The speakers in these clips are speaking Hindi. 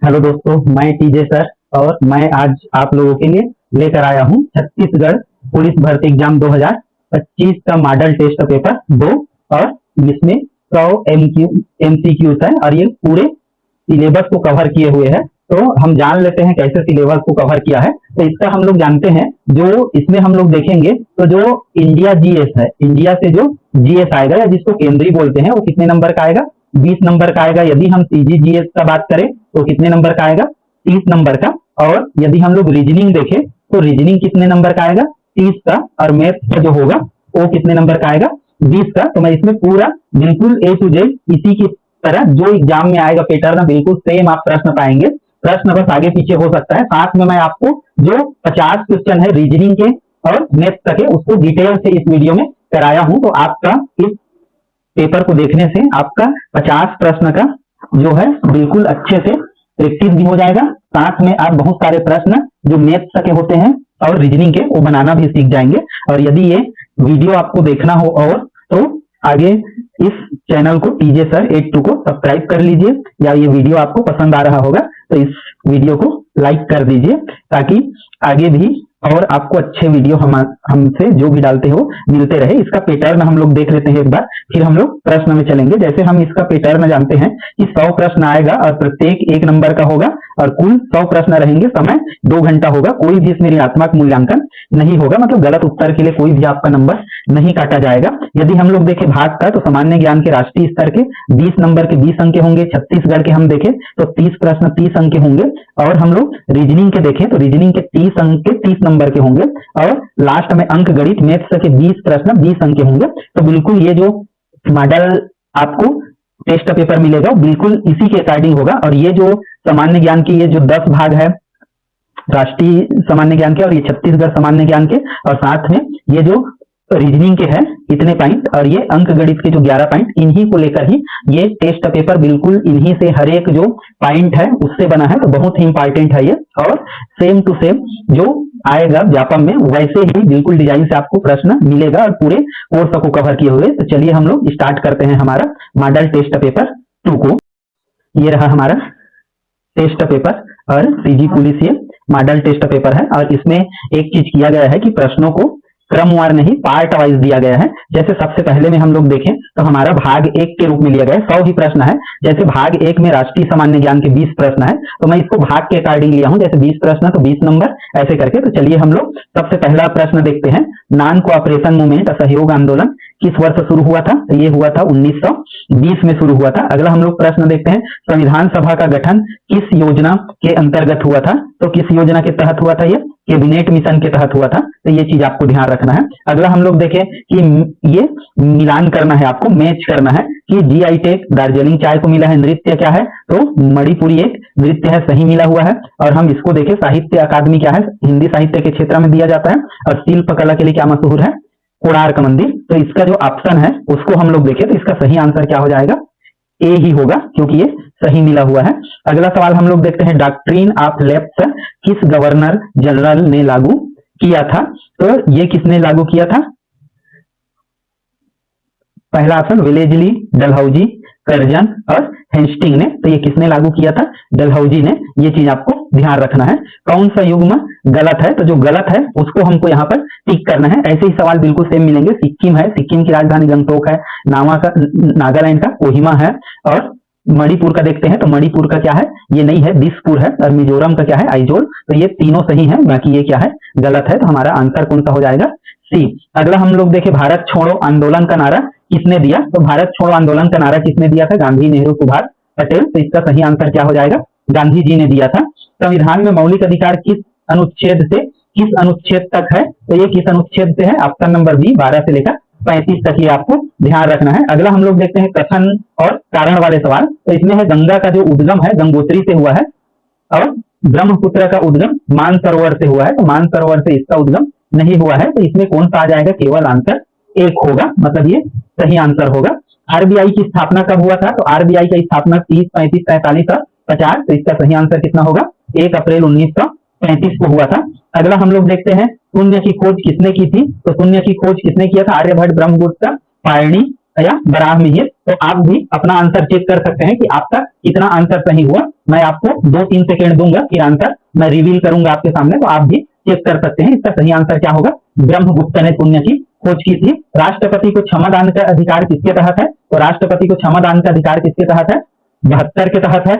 हेलो दोस्तों, मैं टीजे सर और मैं आज आप लोगों के लिए लेकर आया हूं छत्तीसगढ़ पुलिस भर्ती एग्जाम 2025 का मॉडल टेस्ट पेपर 2। और इसमें 100 एमसीक्यूज है और ये पूरे सिलेबस को कवर किए हुए हैं। तो हम जान लेते हैं कैसे सिलेबस को कवर किया है। तो इसका हम लोग जानते हैं, जो इसमें हम लोग देखेंगे तो जो इंडिया जीएस है, इंडिया से जो जीएस आएगा या जिसको केंद्रीय बोलते हैं, वो कितने नंबर का आएगा? 20 नंबर का आएगा। यदि हम सीजीजीएस का बात करें तो कितने नंबर का आएगा? 30 नंबर का। और यदि हम लोग रीजनिंग देखें तो रीजनिंग कितने नंबर का आएगा? 30 का। और मैथ का जो होगा वो कितने नंबर का आएगा? 20 का। तो मैं इसमें पूरा बिल्कुल ए टू जेड इसी की तरह जो एग्जाम में आएगा पैटर्न, बिल्कुल सेम आप प्रश्न पाएंगे। प्रश्न बस आगे पीछे हो सकता है। साथ में मैं आपको जो 50 क्वेश्चन है रीजनिंग के और मैथ तक है उसको डिटेल से इस वीडियो में कराया हूं। तो आपका इस पेपर को देखने से आपका 50 प्रश्न का जो है बिल्कुल अच्छे से प्रैक्टिस भी हो जाएगा। साथ में आप बहुत सारे प्रश्न जो मैथ्स के होते हैं और रीजनिंग के वो बनाना भी सीख जाएंगे। और यदि ये वीडियो आपको देखना हो और तो आगे इस चैनल को टीजे सर 82 को सब्सक्राइब कर लीजिए, या ये वीडियो आपको पसंद आ रहा होगा तो इस वीडियो को लाइक कर दीजिए, ताकि आगे भी और आपको अच्छे वीडियो हमसे जो भी डालते हो मिलते रहे। इसका पैटर्न हम लोग देख लेते हैं एक बार, फिर हम लोग प्रश्न में चलेंगे। जैसे हम इसका पैटर्न जानते हैं कि 100 प्रश्न आएगा और प्रत्येक 1 नंबर का होगा और कुल 100 प्रश्न रहेंगे। समय 2 घंटा होगा। कोई भी इसमें ऋणात्मक मूल्यांकन नहीं होगा, मतलब गलत उत्तर के लिए कोई भी आपका नंबर नहीं काटा जाएगा। यदि हम लोग देखें भाग का, तो सामान्य ज्ञान के राष्ट्रीय स्तर के 20 नंबर के 20 अंक होंगे। छत्तीसगढ़ के हम देखें तो 30 प्रश्न 30 अंक के होंगे। और हम लोग रीजनिंग के देखें तो रीजनिंग के 30 अंक के 30 नंबर के होंगे। और लास्ट में अंक गणित मैथ्स के 20 प्रश्न 20 अंक के होंगे। तो बिल्कुल ये जो मॉडल आपको टेस्ट पेपर मिलेगा बिल्कुल इसी के अकॉर्डिंग होगा। और ये जो सामान्य ज्ञान की ये जो 10 भाग है राष्ट्रीय सामान्य ज्ञान के और ये छत्तीसगढ़ सामान्य ज्ञान के, और साथ में ये जो रीजनिंग के हैं इतने पॉइंट और ये अंक गणित के जो 11 पॉइंट, इन्हीं को लेकर ही ये टेस्ट पेपर बिल्कुल इन्हीं से हर एक जो पॉइंट है उससे बना है। तो बहुत ही इंपॉर्टेंट है ये। और सेम टू सेम जो आएगा व्यापम में वैसे ही बिल्कुल डिजाइन से आपको प्रश्न मिलेगा और पूरे कोर्स को कवर किए हुए। तो चलिए हम लोग स्टार्ट करते हैं हमारा मॉडल टेस्ट पेपर 2 को। ये रहा हमारा टेस्ट पेपर और सीजी पुलिस ये मॉडल टेस्ट पेपर है। और इसमें एक चीज किया गया है कि प्रश्नों को क्रमवार नहीं पार्ट वाइज दिया गया है। जैसे सबसे पहले में हम लोग देखें तो हमारा भाग 1 के रूप में लिया गया है। 100 ही प्रश्न है। जैसे भाग 1 में राष्ट्रीय सामान्य ज्ञान के 20 प्रश्न है, तो मैं इसको भाग के अकॉर्डिंग लिया हूं। जैसे 20 प्रश्न तो 20 नंबर ऐसे करके। तो चलिए हम लोग सबसे पहला प्रश्न देखते हैं। नॉन कोऑपरेशन मूवमेंट असहयोग आंदोलन किस वर्ष शुरू हुआ था? तो ये हुआ था 1920 में शुरू हुआ था। अगला हम लोग प्रश्न देखते हैं, संविधान सभा का गठन किस योजना के अंतर्गत हुआ था? तो किस योजना के तहत हुआ था? ये कैबिनेट मिशन के तहत हुआ था। तो ये चीज आपको ध्यान रखना है। अगला हम लोग देखें कि ये मिलान करना है, आपको मैच करना है कि जीआई टैग दार्जिलिंग चाय को मिला है। नृत्य क्या है? तो मणिपुरी एक नृत्य है, सही मिला हुआ है। और हम इसको देखें, साहित्य अकादमी क्या है? हिंदी साहित्य के क्षेत्र में दिया जाता है। और शिल्प कला के लिए क्या मशहूर है? कोणार्क मंदिर। तो इसका जो ऑप्शन है उसको हम लोग देखें तो इसका सही आंसर क्या हो जाएगा? ए ही होगा, क्योंकि ये सही मिला हुआ है। अगला सवाल हम लोग देखते हैं, डॉक्ट्रिन ऑफ लेफ्ट किस गवर्नर जनरल ने लागू किया था? तो ये किसने लागू किया था? पहला ऑप्शन वेलेजली, डलहौजी, कर्जन और हेस्टिंग ने। तो ये किसने लागू किया था? डलहौजी ने। ये चीज आपको ध्यान रखना है। कौन सा युग्म गलत है? तो जो गलत है उसको हमको यहाँ पर टिक करना है। ऐसे ही सवाल बिल्कुल सेम मिलेंगे। सिक्किम है, सिक्किम की राजधानी गंगटोक है। नागालैंड का कोहिमा है। और मणिपुर का देखते हैं तो मणिपुर का क्या है? ये नहीं है, दिसपुर है। और मिजोरम का क्या है? आइजोल। तो ये तीनों सही है, बाकी ये क्या है? गलत है। तो हमारा आंसर कौन सा हो जाएगा? सी। अगला हम लोग देखें, भारत छोड़ो आंदोलन का नारा किसने दिया? तो भारत छोड़ो आंदोलन का नारा किसने दिया था? गांधी, नेहरू, सुभाष पटेल। तो इसका सही आंसर क्या हो जाएगा? गांधी जी ने दिया था। संविधान में मौलिक अधिकार किस अनुच्छेद से किस अनुच्छेद तक है? तो ये किस अनुच्छेद से है? ऑप्शन नंबर बी 12 से लेकर 35 तक ये आपको ध्यान रखना है। अगला हम लोग देखते हैं कथन और कारण वाले सवाल। तो इसमें है गंगा का जो उद्गम है गंगोत्री से हुआ है और ब्रह्मपुत्र का उद्गम मानसरोवर से हुआ है। तो मानसरोवर से इसका उद्गम नहीं हुआ है। तो इसमें कौन सा आ जाएगा? केवल आंसर 1 होगा, मतलब ये सही आंसर होगा। आरबीआई की स्थापना कब हुआ था? तो आरबीआई की स्थापना 30, 35, 43 और 50। तो इसका सही आंसर कितना होगा? 1 अप्रैल 1935 को हुआ था। अगला हम लोग देखते हैं, शून्य की खोज किसने की थी? तो शून्य की खोज किसने किया था? आर्यभट्ट, ब्रह्मगुप्त, पारणी या बराहमिहिर। तो आप भी अपना आंसर चेक कर सकते हैं कि आपका कितना आंसर सही हुआ। मैं आपको 2-3 सेकेंड दूंगा, फिर आंसर मैं रिवील करूंगा आपके सामने, तो आप भी चेक कर सकते हैं इसका सही आंसर क्या होगा। ब्रह्मगुप्त ने पुण्य की खोज की थी। राष्ट्रपति को क्षमा दान का अधिकार किसके तहत है? तो राष्ट्रपति को क्षमा दान का अधिकार किसके तहत है? 72 के तहत है।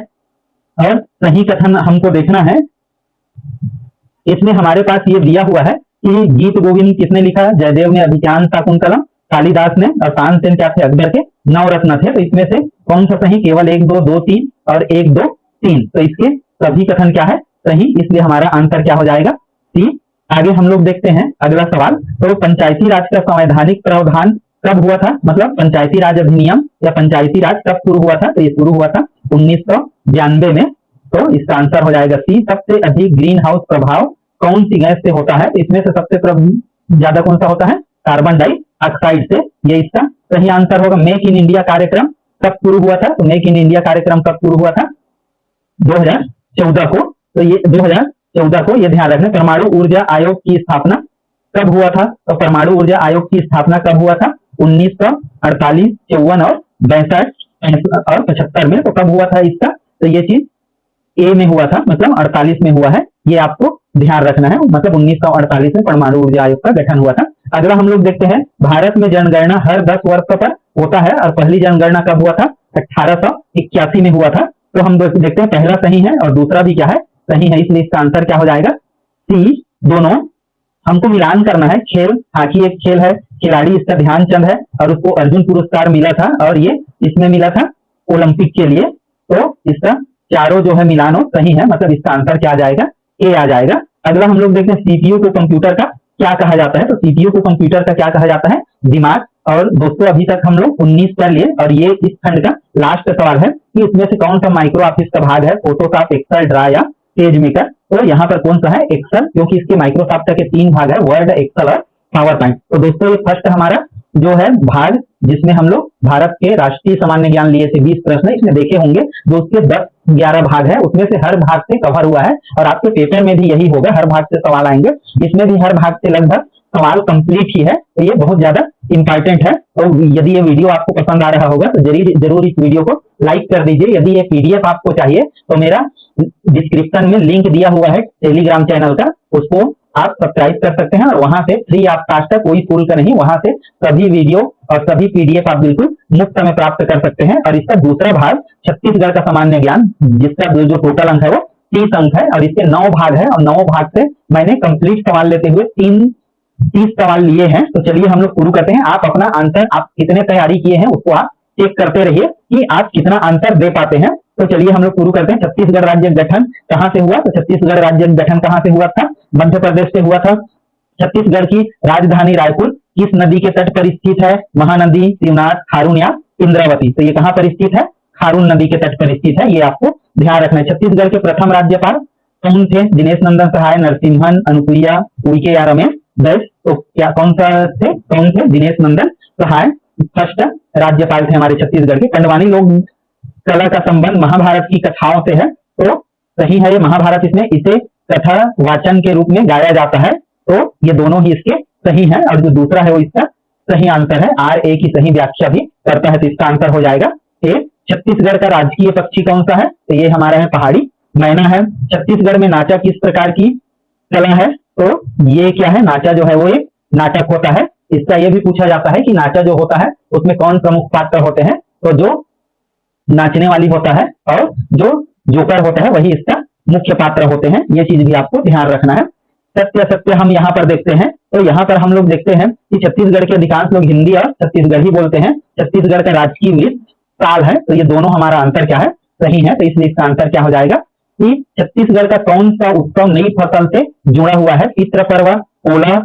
और सही कथन हमको देखना है, इसमें हमारे पास ये दिया हुआ है कि गीत गोविंद किसने लिखा? जयदेव ने, अभिज्ञान शाकुंतलम कालिदास ने, और तानसेन क्या थे? अकबर के नवरत्न थे। तो इसमें से कौन सा सही? केवल 1 2 2 3 और 1 2 3, तो इसके सभी कथन क्या है? सही, इसलिए हमारा आंसर क्या हो जाएगा? सी। आगे हम लोग देखते हैं अगला सवाल। तो पंचायती राज का संवैधानिक प्रावधान कब हुआ था? मतलब पंचायती राज अधिनियम या पंचायती राज कब शुरू हुआ था? तो ये शुरू हुआ था 1992 में। तो इसका आंसर हो जाएगा सी। सबसे अधिक ग्रीन हाउस प्रभाव कौन सी गैस से होता है? तो इसमें से सबसे ज्यादा कौन सा होता है? कार्बन डाइऑक्साइड से। ये इसका सही आंसर होगा। मेक इन इंडिया कार्यक्रम कब शुरू हुआ था? तो मेक इन इंडिया कार्यक्रम कब शुरू हुआ था? 2014 को। तो ये 2014 को, ये ध्यान रखना। परमाणु ऊर्जा आयोग की स्थापना कब हुआ था? तो परमाणु ऊर्जा आयोग की स्थापना कब हुआ था? 1948, 54 और 62 और 75 में। तो कब हुआ था इसका? तो ये चीज ए में हुआ था, मतलब 48 में हुआ है, ये आपको ध्यान रखना है। मतलब 1948 में परमाणु ऊर्जा आयोग का गठन हुआ था। अगला हम लोग देखते हैं, भारत में जनगणना हर 10 वर्ष पर होता है, और पहली जनगणना कब हुआ था? 1881 में हुआ था। तो हम देखते हैं पहला सही है और दूसरा भी क्या है? सही है, इसलिए इसका आंसर क्या हो जाएगा? सी। दोनों हमको मिलान करना है। खेल, हॉकी एक खेल है, खिलाड़ी इसका ध्यानचंद है और उसको अर्जुन पुरस्कार मिला था, और ये इसमें मिला था ओलंपिक के लिए। तो इसका चारों जो है मिलानो सही है, मतलब इसका आंसर क्या आ जाएगा? ए आ जाएगा। अगला हम लोग देखते हैं, सीपीयू को कंप्यूटर का क्या कहा जाता है? तो सीपीयू को कंप्यूटर का क्या कहा जाता है? दिमाग। और दोस्तों अभी तक हम लोग 19 कर लिए, और ये इस खंड का लास्ट सवाल है कि इसमें से कौन सा माइक्रो ऑफिस का भाग है? फोटोशॉप, एक्सेल, ड्रा या पेज मेकर। तो यहाँ पर कौन सा है? एक्सेल, क्योंकि इसके माइक्रोसॉफ्ट के 3 भाग है, वर्ड, एक्सेल और पावर पॉइंट। तो दोस्तों ये फर्स्ट हमारा जो है भाग, जिसमें हम लोग भारत के राष्ट्रीय सामान्य ज्ञान लिए थे 20 प्रश्न, इसमें देखे होंगे, जो उसके 10-11 भाग है, उसमें से हर भाग से कवर हुआ है। और आपके पेपर में भी यही होगा, हर भाग से सवाल आएंगे। इसमें भी हर भाग से लगभग सवाल कंप्लीट ही है, तो ये बहुत ज्यादा इंपॉर्टेंट है। तो यदि ये वीडियो आपको पसंद आ रहा होगा तो जरूर इस वीडियो को लाइक कर दीजिए। यदि ये पीडीएफ आपको चाहिए तो मेरा डिस्क्रिप्शन में लिंक दिया हुआ है टेलीग्राम चैनल का, उसको आप सब्सक्राइब कर सकते हैं, और वहां से फ्री ऑफ कॉस्ट है, कोई शुल्क नहीं, वहां से सभी वीडियो और सभी पीडीएफ आप बिल्कुल मुफ्त में प्राप्त कर सकते हैं। और इसका दूसरा भाग छत्तीसगढ़ का सामान्य ज्ञान, जिसका जो टोटल अंक है वो 30 अंक है, और इसके 9 भाग है, और 9 भाग से मैंने कंप्लीट सवाल लेते हुए 30 सवाल लिए हैं। तो चलिए हम लोग शुरू करते हैं। आप अपना आंसर, आप कितने तैयारी किए हैं उसको आप चेक करते रहिए कि आप कितना आंसर दे पाते हैं। तो चलिए हम लोग शुरू करते हैं। छत्तीसगढ़ राज्य गठन कहां से हुआ? तो छत्तीसगढ़ राज्य गठन कहां से हुआ था? मध्य प्रदेश से हुआ था। छत्तीसगढ़ की राजधानी रायपुर किस नदी के तट पर स्थित है? महानदी, शिवनाथ, खारून या इंद्रावती। तो ये कहां पर स्थित है? खारून नदी के तट पर स्थित है, ये आपको ध्यान रखना है। छत्तीसगढ़ के प्रथम राज्यपाल कौन थे? दिनेश नंदन सहाय, नरसिम्हन, अनुप्रिया उइके या रमेश बैस। तो क्या कौन थे? दिनेश नंदन सहाय फर्स्ट राज्यपाल थे हमारे छत्तीसगढ़ के। पंडवानी लोग कला का संबंध महाभारत की कथाओं से है, तो सही है ये महाभारत, इसमें इसे कथा वाचन के रूप में गाया जाता है। तो ये दोनों ही इसके सही हैं, और जो दूसरा है वो इसका सही आंसर है। RA की सही व्याख्या भी करता है, तो इसका आंसर हो जाएगा ए। छत्तीसगढ़ का राजकीय पक्षी कौन सा है? तो ये हमारा है पहाड़ी मैना है। छत्तीसगढ़ में नाचा किस प्रकार की कला है? तो ये क्या है? नाचा जो है वो एक नाटक होता है। इसका ये भी पूछा जाता है कि नाचा जो होता है उसमें कौन प्रमुख पात्र होते हैं? तो जो नाचने वाली होता है और जो जोकर होता है वही इसका मुख्य पात्र होते हैं। ये चीज भी आपको ध्यान रखना है। सत्य सत्य हम यहाँ पर देखते हैं, तो यहाँ पर हम लोग देखते हैं कि छत्तीसगढ़ के अधिकांश लोग हिंदी और छत्तीसगढ़ी बोलते हैं। छत्तीसगढ़ का राजकीय वृक्ष साल है, तो ये दोनों हमारा आंसर क्या है? सही है। तो इसलिए इसका आंसर क्या हो जाएगा कि छत्तीसगढ़ का कौन सा उत्सव नई फसल से जुड़ा हुआ है? पितृ पर्व, पोला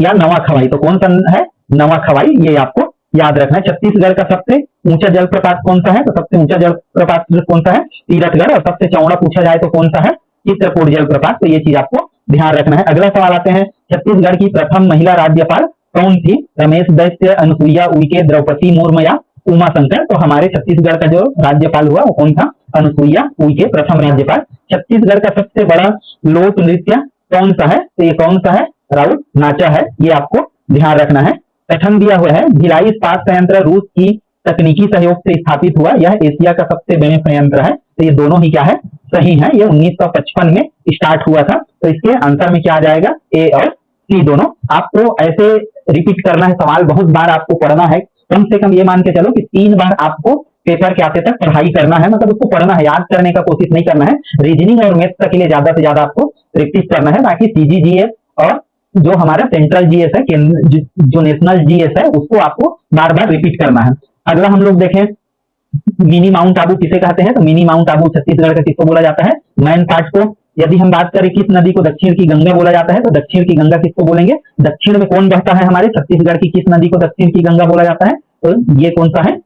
या नवा खवाई। तो कौन सा है? नवा खवाई, ये आपको याद रखना है। छत्तीसगढ़ का सबसे ऊंचा जलप्रपात कौन सा है? तो सबसे ऊंचा जलप्रपात कौन सा है? तीरथगढ़। और सबसे चौड़ा पूछा जाए तो कौन सा है? चित्रकूट जलप्रपात। तो ये चीज आपको ध्यान रखना है। अगला सवाल आते हैं, छत्तीसगढ़ की प्रथम महिला राज्यपाल कौन थी? रमेश बैस, अनुसुईया उइके, द्रौपदी मुर्मू या उमा शंकर। तो हमारे छत्तीसगढ़ का जो राज्यपाल हुआ वो कौन था? अनुसुईया उइके प्रथम राज्यपाल। छत्तीसगढ़ का सबसे बड़ा लोक नृत्य कौन सा है? तो ये कौन सा है? राउत नाचा है, ये आपको ध्यान रखना है। कथन दिया हुआ है, भिलाई इस्पात संयंत्र रूस की तकनीकी सहयोग से स्थापित हुआ, यह एशिया का सबसे बड़ा संयंत्र है। तो ये दोनों ही क्या है? सही है। ये 1955 में स्टार्ट हुआ था। तो इसके आंसर में क्या आ जाएगा, ए और सी दोनों। आपको ऐसे रिपीट करना है, सवाल बहुत बार आपको पढ़ना है, कम से कम ये मान के चलो कि 3 बार आपको पेपर के आते तक पढ़ाई करना है, मतलब उसको पढ़ना है, याद करने का कोशिश नहीं करना है। रीजनिंग और मैथ्स के लिए ज्यादा से ज्यादा आपको प्रैक्टिस करना है। बाकी सीजीजीएस और जो हमारा सेंट्रल जीएस है, जो नेशनल जीएस है, उसको आपको बार बार रिपीट करना है। अगला हम लोग देखें, मिनी माउंट आबू किसे कहते हैं, तो मिनी माउंट आबू छत्तीसगढ़ का किसको बोला जाता है, मैन पार्ट को। यदि हम बात करें किस नदी को दक्षिण की गंगा बोला जाता है, तो दक्षिण की गंगा किसको बोलेंगे, दक्षिण में कौन बहता है हमारे छत्तीसगढ़ की, किस नदी को दक्षिण की गंगा बोला जाता है, तो ये कौन सा है,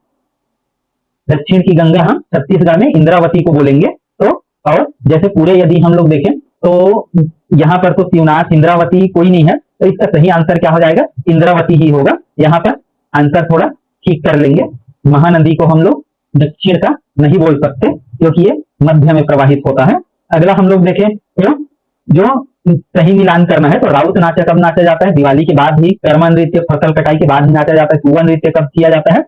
दक्षिण की गंगा हम छत्तीसगढ़ में इंद्रावती को बोलेंगे। तो और जैसे पूरे यदि हम लोग देखें तो यहाँ पर तो शिवनाथ, इंद्रावती कोई नहीं है, तो इसका सही आंसर क्या हो जाएगा, इंद्रावती ही होगा। यहाँ पर आंसर थोड़ा ठीक कर लेंगे, महानदी को हम लोग दक्षिण का नहीं बोल सकते क्योंकि ये मध्य में प्रवाहित होता है। अगला हम लोग देखें तो जो सही मिलान करना है, तो राउत नाचा कब नाचा जाता है, दिवाली के बाद ही। कर्मा नृत्य फसल कटाई के बाद ही नाचा जाता है। कुआ नृत्य कब किया जाता है,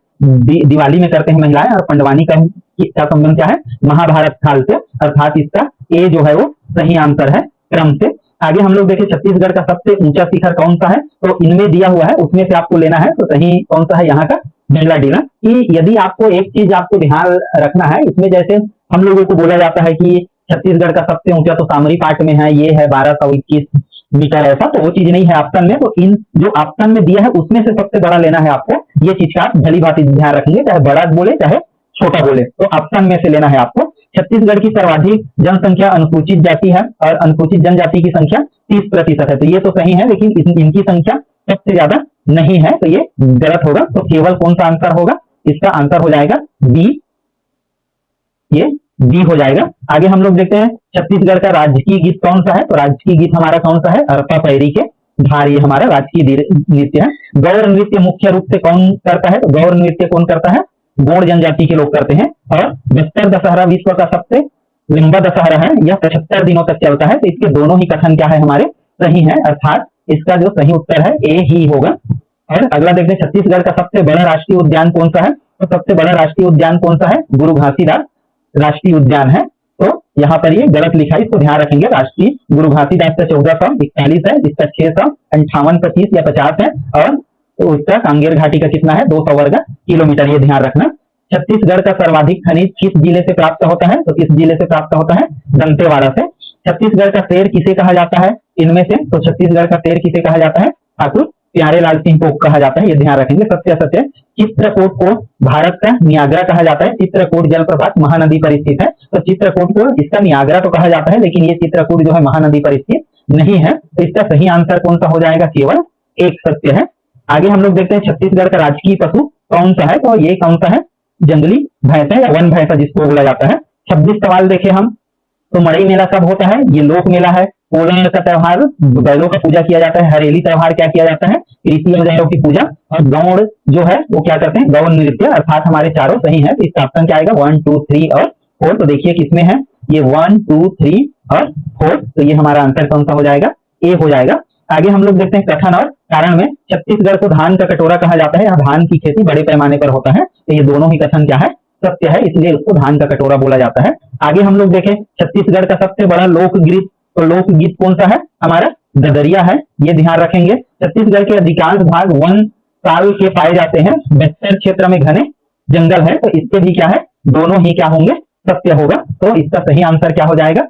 दिवाली में करते हैं महिलाएं। और पंडवानी का संबंध क्या है, महाभारत काल से, अर्थात इसका ए जो है वो सही आंसर है क्रम से। आगे हम लोग देखें छत्तीसगढ़ का सबसे ऊंचा शिखर कौन सा है, तो इनमें दिया हुआ है उसमें से आपको लेना है। तो सही कौन सा है, यहाँ का बेल्लाडीला। कि यदि आपको एक चीज आपको ध्यान रखना है इसमें, जैसे हम लोगों को बोला जाता है कि छत्तीसगढ़ का सबसे ऊंचा तो सामरी पाट में है, ये है 1221 मीटर, ऐसा तो वो चीज नहीं है ऑप्शन में। तो इन जो ऑप्शन में दिया है उसमें से सबसे बड़ा लेना है आपको। ये चीज का आप भली भांति ध्यान रखेंगे, चाहे बड़ा बोले चाहे छोटा बोले, तो ऑप्शन में से लेना है आपको। छत्तीसगढ़ की सर्वाधिक जनसंख्या अनुसूचित जाति है और अनुसूचित जनजाति की संख्या 30% है। तो ये तो सही है, लेकिन इनकी संख्या सबसे ज्यादा नहीं है, तो ये गलत होगा। तो केवल कौन सा आंसर होगा, इसका आंसर हो जाएगा बी, ये बी हो जाएगा। आगे हम लोग देखते हैं छत्तीसगढ़ का राजकीय गीत कौन सा है, तो राजकीय गीत हमारा कौन सा है, अरपा पैरी के धार, ये हमारा राजकीय नृत्य है। गौर नृत्य मुख्य रूप से कौन करता है, तो गौर नृत्य कौन करता है, गौड़ जनजाति के लोग करते हैं। और बस्तर दशहरा विश्व का सबसे लंबा दशहरा है, यह 75 दिनों तक चलता है। तो इसके दोनों ही कथन क्या है हमारे, सही है, अर्थात इसका जो सही उत्तर है ए ही होगा। और अगला देखते हैं छत्तीसगढ़ का सबसे बड़ा राष्ट्रीय उद्यान कौन सा है, तो सबसे बड़ा राष्ट्रीय उद्यान कौन सा है, गुरु घासीदास राष्ट्रीय उद्यान है। तो यहाँ पर ये गलत लिखा है, इसको ध्यान रखेंगे। राष्ट्रीय गुरु घासीदास का 1441 है, जिसका 658 25 या 50 है। और तो उसका कांगेर घाटी का कितना है, 200 वर्ग किलोमीटर, ये ध्यान रखना। छत्तीसगढ़ का सर्वाधिक खनिज किस जिले से प्राप्त होता है, तो किस जिले से प्राप्त होता है, दंतेवाड़ा से। छत्तीसगढ़ का शेर किसे कहा जाता है इनमें से, तो छत्तीसगढ़ का शेर किसे कहा जाता है, ठाकुर प्यारेलाल सिंह को कहा जाता है, ये ध्यान रखेंगे। सत्य सत्य चित्रकूट को भारत का नियाग्रा कहा जाता है। चित्रकूट जलप्रपात महानदी पर स्थित है, तो चित्रकूट को इसका नियाग्रा तो कहा जाता है, लेकिन ये चित्रकूट जो है महानदी पर स्थित नहीं है। तो इसका सही आंसर कौन सा हो जाएगा, केवल एक सत्य है। आगे हम लोग देखते हैं छत्तीसगढ़ का राजकीय पशु कौन सा है, तो ये कौन सा है, जंगली भैंस है या वन भैंसा जिसको बोला जाता है। 26 सवाल देखे हम, तो मड़ई मेला कब होता है, ये लोक मेला है। पोलन का त्योहार, बैलों का पूजा किया जाता है। हरेली त्योहार क्या किया जाता है, कृषि औजारों की पूजा। और गौड़ जो है वो क्या करते हैं, गौड़ नृत्य, अर्थात हमारे चारों सही है। तो इसका ऑप्शन क्या आएगा, 1 2 3 और 4। तो देखिए किसमें है, ये 1 2 3 और 4, तो ये हमारा आंसर कौन सा हो जाएगा, ए हो जाएगा। आगे हम लोग देखते हैं कथन और कारण में। छत्तीसगढ़ को धान का कटोरा कहा जाता है, यहाँ धान की खेती बड़े पैमाने पर होता है। तो ये दोनों ही कथन क्या है, सत्य है, इसलिए उसको धान का कटोरा बोला जाता है। आगे हम लोग देखें छत्तीसगढ़ का सबसे बड़ा लोकगीत, तो लोकगीत कौन सा है, हमारा गदरिया है, ये ध्यान रखेंगे। छत्तीसगढ़ के अधिकांश भाग वन साल के पाए जाते हैं। बस्तर क्षेत्र में घने जंगल है, तो इसके भी क्या है, दोनों ही क्या होंगे, सत्य होगा। तो इसका सही आंसर क्या हो जाएगा,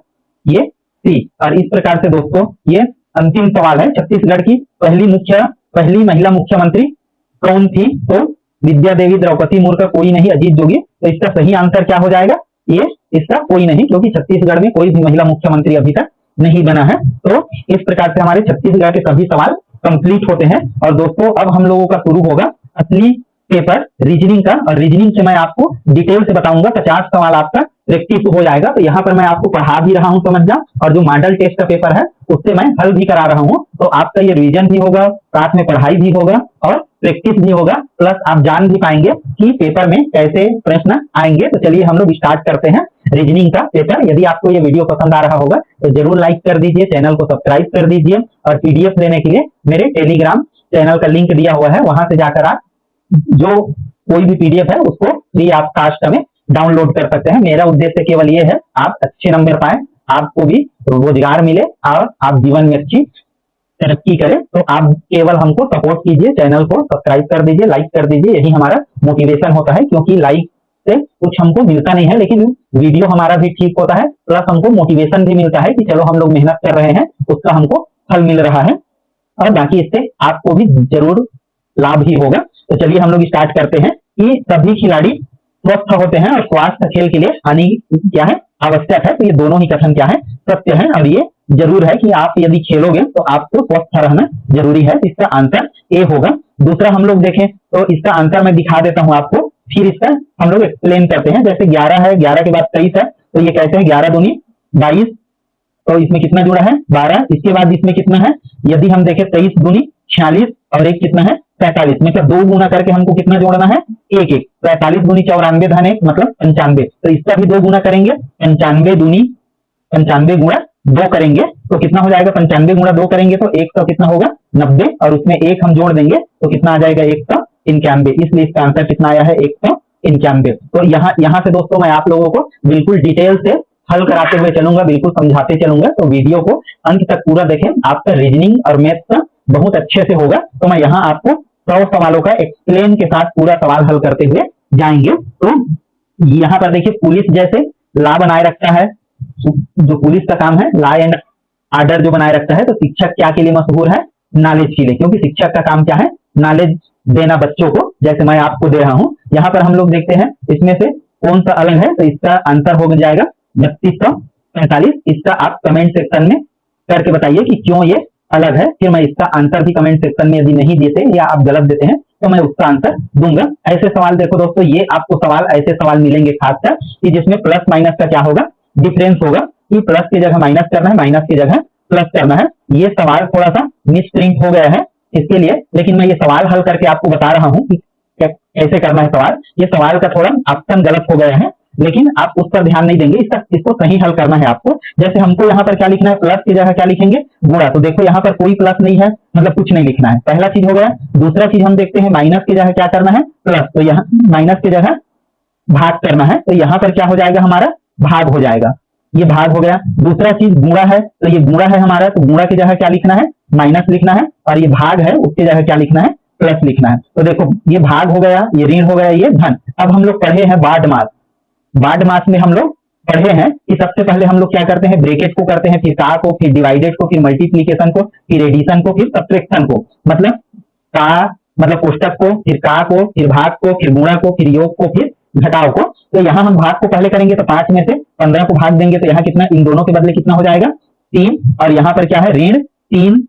ये सी। और इस प्रकार से दोस्तों ये अंतिम सवाल है। छत्तीसगढ़ की पहली महिला मुख्यमंत्री कौन थी, तो विद्या देवी द्रौपदी मुर्मू, कोई नहीं, अजीत जोगी। तो इसका सही आंसर क्या हो जाएगा, ये इसका कोई नहीं, क्योंकि छत्तीसगढ़ में कोई भी महिला मुख्यमंत्री अभी तक नहीं बना है। तो इस प्रकार से हमारे छत्तीसगढ़ के सभी सवाल कंप्लीट होते हैं। और दोस्तों अब हम लोगों का शुरू होगा असली पेपर रीजनिंग का, और रीजनिंग से मैं आपको डिटेल से बताऊंगा। 50 सवाल आपका प्रैक्टिस हो जाएगा। तो यहाँ पर मैं आपको पढ़ा भी रहा हूँ, समझ जा, और जो मॉडल टेस्ट का पेपर है उससे मैं हल भी करा रहा हूँ। तो आपका ये रिवीजन भी होगा, साथ में पढ़ाई भी होगा और प्रैक्टिस भी होगा, प्लस आप जान भी पाएंगे कि पेपर में कैसे प्रश्न आएंगे। तो चलिए हम लोग स्टार्ट करते हैं रीजनिंग का पेपर। यदि आपको ये वीडियो पसंद आ रहा होगा तो जरूर लाइक कर दीजिए, चैनल को सब्सक्राइब कर दीजिए, और पीडीएफ लेने के लिए मेरे टेलीग्राम चैनल का लिंक दिया हुआ है, वहां से जाकर आप जो कोई भी पीडीएफ है उसको फ्री ऑफ कास्ट में डाउनलोड कर सकते हैं। मेरा उद्देश्य केवल ये है आप अच्छे नंबर पाए, आपको भी रोजगार मिले और आप जीवन में अच्छी तरक्की करें। तो आप केवल हमको सपोर्ट कीजिए, चैनल को सब्सक्राइब कर दीजिए, लाइक कर दीजिए, यही हमारा मोटिवेशन होता है। क्योंकि लाइक से कुछ हमको मिलता नहीं है, लेकिन वीडियो हमारा भी ठीक होता है, प्लस हमको मोटिवेशन भी मिलता है कि चलो हम लोग मेहनत कर रहे हैं, उसका हमको फल मिल रहा है और बाकी इससे आपको भी जरूर लाभ ही होगा। तो चलिए हम लोग स्टार्ट करते हैं कि सभी खिलाड़ी स्वस्थ होते हैं और स्वास्थ्य खेल के लिए हानि क्या है, आवश्यक है। तो ये दोनों ही कथन क्या है, सत्य है और ये जरूर है कि आप यदि खेलोगे तो आपको स्वस्थ रहना जरूरी है। इसका आंसर ए होगा। दूसरा हम लोग देखें तो इसका आंसर मैं दिखा देता हूं आपको, फिर इसका हम लोग एक्सप्लेन करते हैं। जैसे 11 है, 11 के बाद 23 है, तो ये कैसे है, 11 दूनी 22, तो इसमें कितना जुड़ा है 12। इसके बाद इसमें कितना है, यदि हम देखें 23 दूनी 46 और एक कितना है 45, मतलब 2 गुना करके हमको कितना जोड़ना है, एक एक। 45 दूनी 94 धन 1 मतलब 95, तो इसका भी 2 गुना करेंगे। 95 दूनी 95 गुणा 2 करेंगे तो कितना हो जाएगा, 95 गुणा 2 करेंगे तो 100 कितना होगा 90, और उसमें एक हम जोड़ देंगे तो कितना आ जाएगा 191। इसलिए इसका आंसर कितना आया है 191। तो यहाँ से दोस्तों मैं आप लोगों को बिल्कुल डिटेल से हल कराते हुए चलूंगा, बिल्कुल समझाते चलूंगा। तो वीडियो को अंत तक पूरा देखें, आपका रीजनिंग और मैथ का बहुत अच्छे से होगा। तो मैं यहाँ आपको 100 सवालों का एक्सप्लेन के साथ पूरा सवाल हल करते हुए जाएंगे। तो यहाँ पर देखिए, पुलिस जैसे ला बनाए रखता है, जो पुलिस का काम है लॉ एंड ऑर्डर जो बनाए रखता है, तो शिक्षक क्या के लिए मशहूर है, नॉलेज के लिए। क्योंकि शिक्षक का काम क्या है, नॉलेज देना बच्चों को, जैसे मैं आपको दे रहा हूं। यहाँ पर हम लोग देखते हैं इसमें से कौन सा अलग है, तो इसका आंसर हो जाएगा 3245। इसका आप कमेंट सेक्शन में करके बताइए कि क्यों ये अलग है। फिर मैं इसका आंसर भी कमेंट सेक्शन में यदि नहीं देते या आप गलत देते हैं तो मैं उसका आंसर दूंगा। ऐसे सवाल देखो दोस्तों, ये आपको सवाल ऐसे सवाल मिलेंगे खासकर कि जिसमें प्लस माइनस का क्या होगा, डिफरेंस होगा, कि प्लस की जगह माइनस करना है, माइनस की जगह प्लस करना है। ये सवाल थोड़ा सा मिस प्रिंट हो गया है इसके लिए, लेकिन मैं ये सवाल हल करके आपको बता रहा हूं कि कैसे करना है सवाल। ये सवाल का थोड़ा ऑप्शन गलत हो गया है, लेकिन आप उस पर ध्यान नहीं देंगे, इसको सही हल करना है आपको। जैसे हमको यहाँ पर क्या लिखना है, प्लस की जगह क्या लिखेंगे, गुणा। तो देखो यहाँ पर कोई प्लस नहीं है, मतलब कुछ नहीं लिखना है, पहला चीज हो गया। दूसरा चीज हम देखते हैं, माइनस की जगह क्या करना है, प्लस, तो यहाँ माइनस की जगह भाग करना है, तो यहाँ पर क्या हो जाएगा, हमारा भाग हो जाएगा, ये भाग हो गया। दूसरा चीज गुणा है, तो ये गुणा है हमारा, तो गुणा की जगह क्या लिखना है, माइनस लिखना है, और ये भाग है उसकी जगह क्या लिखना है, प्लस लिखना है। तो देखो ये भाग हो गया, ये ऋण हो गया, ये धन। अब हम लोग पढ़े हैं बाड मास, बाड मास में हम लोग पढ़े हैं कि सबसे पहले हम लोग क्या करते हैं, ब्रेकेट को करते हैं, फिर का को, फिर डिवाइडेड को, फिर मल्टीप्लीकेशन को, फिर एडिशन को, फिर सब्ट्रैक्शन को। मतलब का मतलब कोष्टक को, फिर का को, फिर भाग को, फिर गुणा को, फिर योग को, फिर घटाव को। तो यहाँ हम भाग को पहले करेंगे तो 5 में से 15 को भाग देंगे तो यहाँ कितना, इन दोनों के बदले कितना हो जाएगा 3, और यहाँ पर क्या है ऋण 3,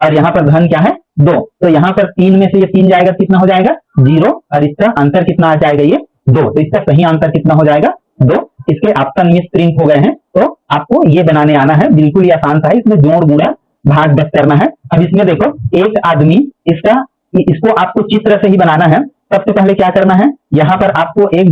और यहाँ पर धन क्या है 2। तो यहाँ पर 3 में से ये 3 जाएगा, कितना हो जाएगा 0, और इसका आंसर कितना आ जाएगा, ये 2। तो इसका सही आंसर कितना हो जाएगा 2। इसके ऑप्शन मिस प्रिंट हो गए हैं, तो आपको ये बनाने आना है, बिल्कुल ही आसान सा है। इसमें जोड़ गुणा भाग बस करना है। अब इसमें देखो एक आदमी, इसको आपको चित्र से ही बनाना है। सबसे पहले क्या करना है, यहाँ पर आपको एक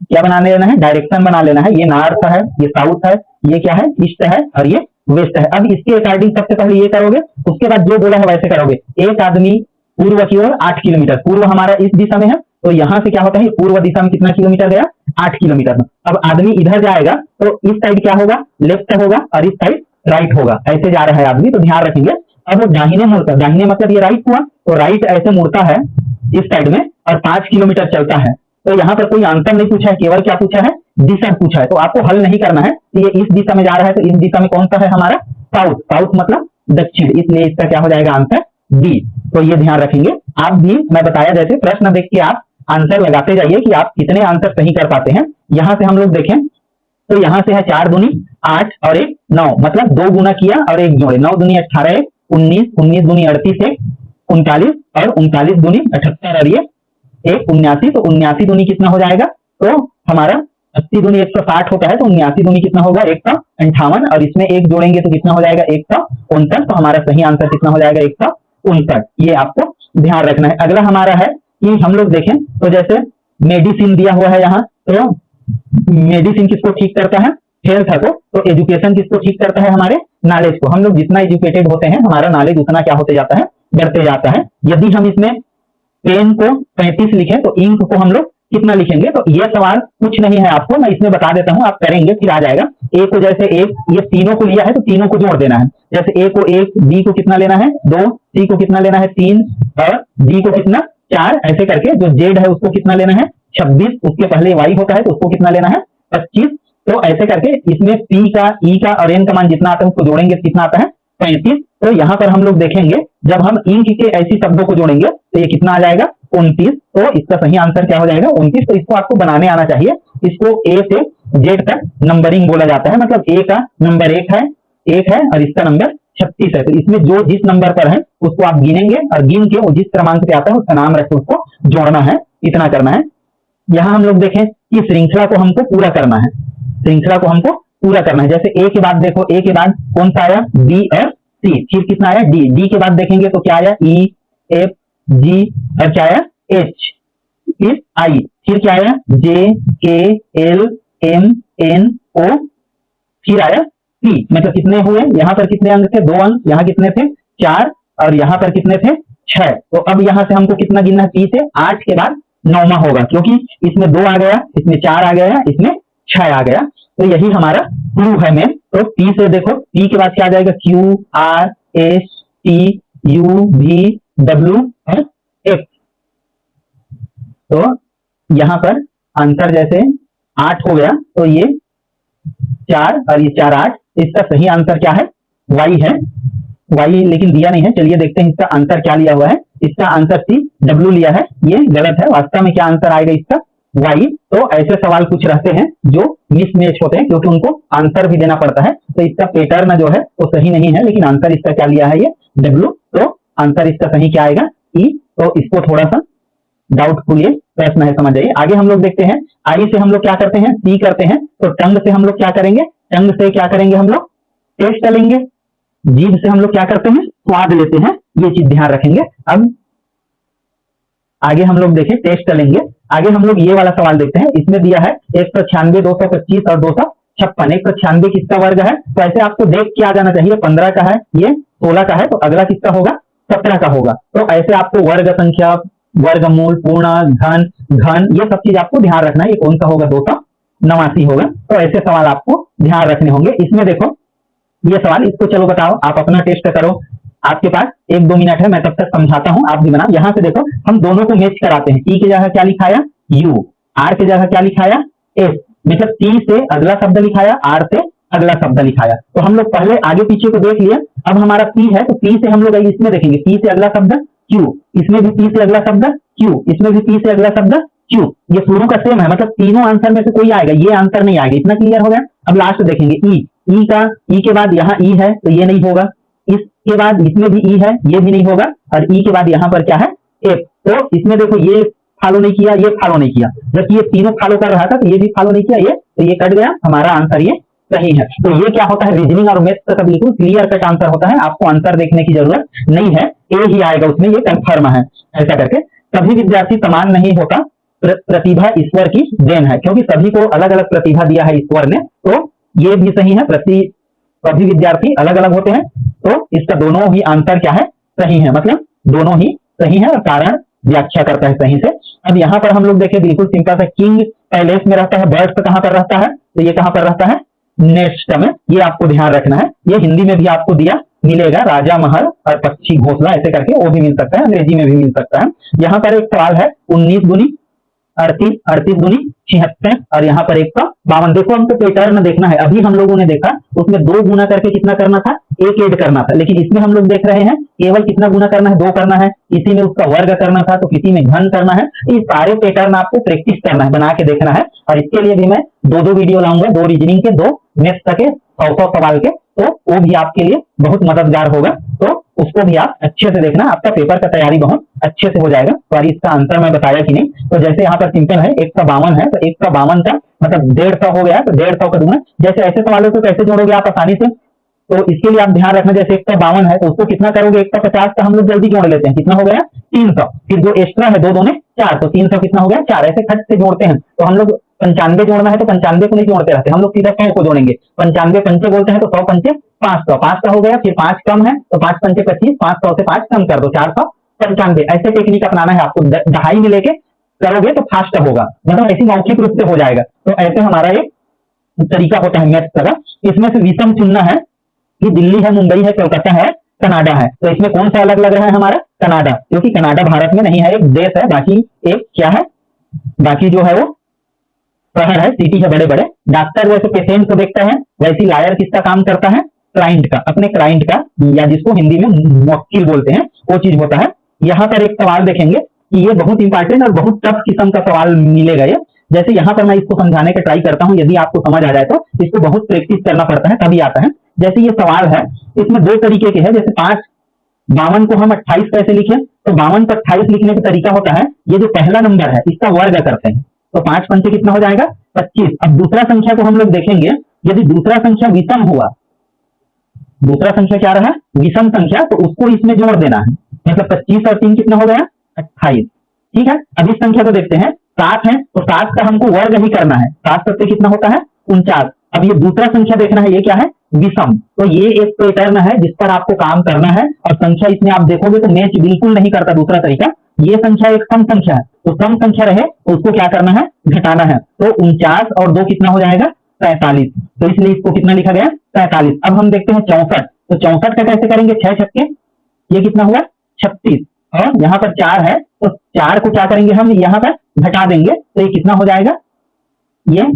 क्या बना लेना है, डायरेक्शन बना लेना है। ये नॉर्थ है, ये साउथ है, ये क्या है ईस्ट है, और ये वेस्ट है। अब इसके अकॉर्डिंग सबसे पहले ये करोगे, उसके बाद जो बोला है वैसे करोगे। एक आदमी पूर्व की ओर 8 किलोमीटर, पूर्व हमारा इस दिशा में है, तो यहाँ से क्या होता है, पूर्व दिशा में कितना किलोमीटर गया 8 किलोमीटर। अब आदमी इधर जाएगा तो इस साइड क्या होगा, लेफ्ट होगा, और इस साइड राइट होगा। ऐसे जा रहा है आदमी, तो ध्यान रखेंगे। अब वो दाहिने मुड़ता, दाहिने मतलब ये राइट हुआ, तो राइट ऐसे मुड़ता है इस साइड में और 5 किलोमीटर चलता है। तो यहाँ पर कोई आंसर नहीं पूछा है, केवल क्या पूछा है, दिशा पूछा है। तो आपको हल नहीं करना है, ये इस दिशा में जा रहा है, तो इस दिशा में कौन सा है हमारा, साउथ, साउथ मतलब दक्षिण, इसलिए इसका क्या हो जाएगा आंसर डी। तो ये ध्यान रखेंगे। आप भी मैं बताया जैसे प्रश्न देख के आप आंसर लगाते जाइए कि आप कितने आंसर सही कर पाते हैं। यहाँ से हम लोग देखें तो यहाँ से है 4 दूनी 8 और 1 9, मतलब 2 गुना किया और 1 जोड़े, 9 दूनी 18 1 19, 19 दूनी 38 1 39, और 39 दूनी 78, और ये 1 79। तो 79 दूनी कितना हो जाएगा, तो हमारा 80 दूनी 160 होता है, तो 79 दूनी कितना होगा 158, और इसमें 1 जोड़ेंगे तो कितना हो जाएगा 159। तो हमारा सही आंसर कितना हो जाएगा 159। ये आपको ध्यान रखना है। अगला हमारा है कि हम लोग देखें तो जैसे मेडिसिन दिया हुआ है यहाँ, तो मेडिसिन किसको ठीक करता है, हेल्थ को। तो एजुकेशन किसको ठीक करता है, हमारे नॉलेज को। हम लोग जितना एजुकेटेड होते हैं हमारा नॉलेज उतना क्या होते जाता है, बढ़ते जाता है। यदि हम इसमें पेन को 35 लिखें तो इंक को हम लोग कितना लिखेंगे? तो ये सवाल कुछ नहीं है, आपको मैं इसमें बता देता हूं, आप करेंगे फिर आ जाएगा। ए को जैसे एक, ये तीनों को लिया है तो तीनों को जोड़ देना है। जैसे ए को 1, बी को कितना लेना है 2, सी को कितना लेना है 3 और डी को कितना 4, ऐसे करके जो जेड है उसको कितना लेना है 26, उसके पहले वाई होता है तो उसको कितना लेना है 25। तो ऐसे करके इसमें पी का, ई का और एन का मान जितना आता है उसको जोड़ेंगे कितना आता है 35। तो यहाँ पर हम लोग देखेंगे जब हम इंक के ऐसी शब्दों को जोड़ेंगे तो ये कितना आ जाएगा 29। तो इसका सही आंसर क्या हो जाएगा 29। तो इसको आपको बनाने आना चाहिए। इसको ए से जेड तक नंबरिंग बोला जाता है, मतलब ए का नंबर 1 है और इसका नंबर 36 है। तो इसमें जो जिस नंबर पर है उसको आप गिनेंगे और गिन के वो जिस क्रमांक पे आता है उसका नाम रख के उसको जोड़ना है, इतना करना है। यहाँ हम लोग देखें कि श्रृंखला को हमको पूरा करना है, श्रृंखला को हमको पूरा करना है। जैसे ए के बाद देखो, ए के बाद कौन सा आया बी और सी, फिर कितना आया डी, डी के बाद देखेंगे तो क्या आया ई, एफ, जी और क्या आया एच, फिर आई, फिर क्या आया जे, के, एल, एम, एन, ओ, फिर आया पी। मतलब कितने हुए? यहाँ पर कितने अंक थे 2 अंक, यहाँ कितने थे 4 और यहाँ पर कितने थे 6। तो अब यहाँ से हमको कितना गिनना है? पी से 8 के बाद 9वां होगा, क्योंकि इसमें 2 आ गया, इसमें 4 आ गया, इसमें 6 आ गया। तो यही हमारा क्लू है मेन। तो पी से देखो, पी के बाद क्या आ जाएगा Q, R, S, T, U, V, W और एक्स। तो यहां पर आंसर जैसे 8 हो गया, तो ये 4 और ये 4 8, इसका सही आंसर क्या है? वाई है। वाई लेकिन दिया नहीं है, चलिए देखते हैं इसका आंसर क्या लिया हुआ है। इसका आंसर सी, डब्ल्यू लिया है, ये गलत है। वास्तव में क्या आंसर आएगा इसका? वाई। तो ऐसे सवाल कुछ रहते हैं जो मिसमैच होते हैं, क्योंकि उनको आंसर भी देना पड़ता है। तो इसका पैटर्न जो है वो सही नहीं है, लेकिन आंसर इसका क्या लिया है? ये डब्ल्यू। तो आंसर इसका सही क्या आएगा? ई। तो इसको थोड़ा सा डाउटफुल ये प्रश्न है, समझ जाइए। आगे हम लोग देखते हैं, आई से हम लोग क्या करते हैं? सी करते हैं। तो टंग से हम लोग क्या करेंगे? टंग से क्या करेंगे हम लोग? टेस्ट लेंगे। जीभ से हम लोग क्या करते हैं? स्वाद लेते हैं। ये चीज ध्यान रखेंगे। अब आगे हम लोग देखें, टेस्ट लेंगे। आगे हम लोग ये वाला सवाल देखते हैं। इसमें दिया है 196, 225 और 256। 196 किसका वर्ग है? तो ऐसे आपको देख के आ जाना चाहिए। 15 का है, ये 16 का है, तो अगला किसका होगा? 17 का होगा। तो ऐसे आपको वर्ग संख्या, वर्गमूल, पूर्ण, घन, घन, ये सब चीज आपको ध्यान रखना है। ये कौन सा होगा? 289 होगा। तो ऐसे सवाल आपको ध्यान रखने होंगे। इसमें देखो ये सवाल, इसको चलो बताओ, आप अपना टेस्ट करो। आपके पास 1-2 मिनट है, मैं तब तक समझाता हूं, आप भी बनाओ। यहां से देखो, हम दोनों को मैच कराते हैं। टी की जगह क्या लिखाया? यू। आर की जगह क्या लिखाया? एस। मतलब टी से अगला शब्द लिखाया, आर से अगला शब्द लिखाया। तो हम लोग पहले आगे पीछे को देख लिया। अब हमारा पी है, तो पी से हम लोग इसमें देखेंगे, पी से अगला शब्द क्यू, इसमें भी पी से अगला शब्द क्यू, इसमें भी पी से अगला शब्द क्यू। ये शुरू का सेम है, मतलब तीनों आंसर में से कोई आएगा, ये आंसर नहीं आएगा। इतना क्लियर हो गया। अब लास्ट देखेंगे ई। ई का, ई के बाद यहाँ ई है तो ये नहीं होगा। इसके बाद इसमें भी ई है, ये भी नहीं होगा। और ई के बाद यहाँ पर क्या है? एफ। तो इसमें देखो ये फॉलो नहीं किया, ये फॉलो नहीं किया, जबकि ये तीनों फॉलो कर रहा था तो ये भी फॉलो नहीं किया, ये तो ये कट गया। हमारा आंसर ये सही है। तो ये क्या होता है? रीजनिंग और मैथ्स का बिल्कुल क्लियर कट आंसर होता है। आपको आंसर देखने की जरूरत नहीं है, ए ही आएगा उसमें, ये कंफर्म है। ऐसा करके सभी विद्यार्थी समान नहीं होता, प्रतिभा ईश्वर की देन है, क्योंकि सभी को अलग अलग प्रतिभा दिया है ईश्वर ने। तो ये भी सही है, सभी विद्यार्थी अलग अलग होते हैं। तो इसका दोनों ही आंसर क्या है? सही है। मतलब दोनों ही सही है और कारण व्याख्या करता है सही से। अब यहाँ पर हम लोग देखें, बिल्कुल सिंपल सा, किंग पैलेस में रहता है, बर्ड्स कहाँ पर रहता है? तो ये कहाँ पर रहता है? नेस्ट में। ये आपको ध्यान रखना है। ये हिंदी में भी आपको दिया मिलेगा, राजा महल और पक्षी घोंसला, ऐसे करके वो भी मिल सकता है, अंग्रेजी में भी मिल सकता है। यहाँ पर एक सवाल है 19 गुनी 38, 38 गुनी 76 और यहाँ पर 152। देखो हमको पैटर्न देखना है। अभी हम लोगों ने देखा उसमें 2 गुना करके कितना करना था? 1 ऐड करना था, लेकिन इसमें हम लोग देख रहे हैं केवल कितना गुना करना है? 2 करना है। इसी में उसका वर्ग करना था, तो किसी में घन करना है। ये सारे पैटर्न आपको प्रैक्टिस करना है, बना के देखना है। और इसके लिए भी मैं 2-2 वीडियो लाऊंगा, 2 रीजनिंग के, 2 मैथ्स के, 100 सवाल के। तो वो भी आपके लिए बहुत मददगार होगा। तो उसको भी आप अच्छे से देखना, आपका पेपर का तैयारी बहुत अच्छे से हो जाएगा। तो इसका आंसर मैं बताया कि नहीं? तो जैसे यहाँ पर सिंपल है, 152 है, तो 152 का मतलब 150 हो गया, तो 150 का दूंगा। जैसे ऐसे सवालों को कैसे जोड़ोगे आप आसानी से? तो इसके लिए आप ध्यान रखना, जैसे 152 है तो उसको कितना करोगे? 150 का हम लोग जल्दी जोड़ लेते हैं। कितना हो गया? 300। फिर जो एक्स्ट्रा है 2 दूने 4, तो 300 कितना हो गया? 4। ऐसे खट से जोड़ते हैं। तो हम लोग 95 जोड़ना है तो 95 को नहीं जोड़ते रहते, हम लोग सीधा 100 को जोड़ेंगे। 95 पंचे बोलते हैं, तो 100 पंचे 500, 5 का हो गया। फिर 5 कम है तो 5 पंचे 25, 500 से 5 कम कर दो, 495। ऐसे टेक्निक अपनाना है आपको, दहाई में लेके करोगे तो फास्ट होगा, मतलब ऐसी मौखिक रूप से हो जाएगा। तो ऐसे हमारा एक तरीका होता है मैथ्स का। इसमें से विषम चुनना है कि दिल्ली है, मुंबई है, कोलकाता है, कनाडा है। तो इसमें कौन सा अलग लग रहा है हमारा? कनाडा, क्योंकि कनाडा भारत में नहीं है, एक देश है, बाकी एक क्या है, बाकी जो है वो शहर है, सिटी है बड़े बड़े। डॉक्टर जैसे पेशेंट को देखता है, वैसे लायर किसका काम करता है? क्लाइंट का, अपने क्लाइंट का, या जिसको हिंदी में मुवक्किल बोलते हैं, वो चीज होता है। यहाँ पर एक सवाल देखेंगे कि ये बहुत इंपॉर्टेंट और बहुत टफ किस्म का सवाल मिलेगा ये। जैसे यहाँ पर मैं इसको समझाने का ट्राई करता हूँ, यदि आपको समझ आ जाए तो इसको बहुत प्रैक्टिस करना पड़ता है तभी आता है। जैसे ये सवाल है, इसमें दो तरीके के हैं। जैसे 5 52 को हम 28 कैसे लिखें? तो 52 को 28 लिखने का तरीका होता है, ये जो पहला नंबर है इसका वर्ग करते हैं, तो 5 पंचे कितना हो जाएगा? 25। अब दूसरा संख्या को हम लोग देखेंगे, यदि दूसरा संख्या विषम हुआ, दूसरा संख्या क्या रहा? विषम संख्या, तो उसको इसमें जोड़ देना है, मतलब 25 और 3 कितना हो गया? 28। ठीक है, अब इस संख्या को देखते हैं, 7 है तो 7 का हमको वर्ग ही करना है, 7 सबसे कितना होता है? 49। अब ये दूसरा संख्या देखना है, ये क्या है? विषम। तो ये एक पैटर्न है जिस पर आपको काम करना है, और संख्या इसमें आप देखोगे तो मैच बिल्कुल नहीं करता। दूसरा तरीका, ये संख्या एक सम संख्या है, तो सम संख्या रहे तो उसको क्या करना है? घटाना है। तो 49 और 2 कितना हो जाएगा? 43। तो इसलिए इसको कितना लिखा गया? 43। अब हम देखते हैं 64, तो 64 का कैसे करेंगे? 6 छक्के, ये कितना हुआ? 36। और यहाँ पर 4 है, तो 4 को क्या करेंगे हम? यहाँ पर घटा देंगे, तो ये कितना हो जाएगा? ये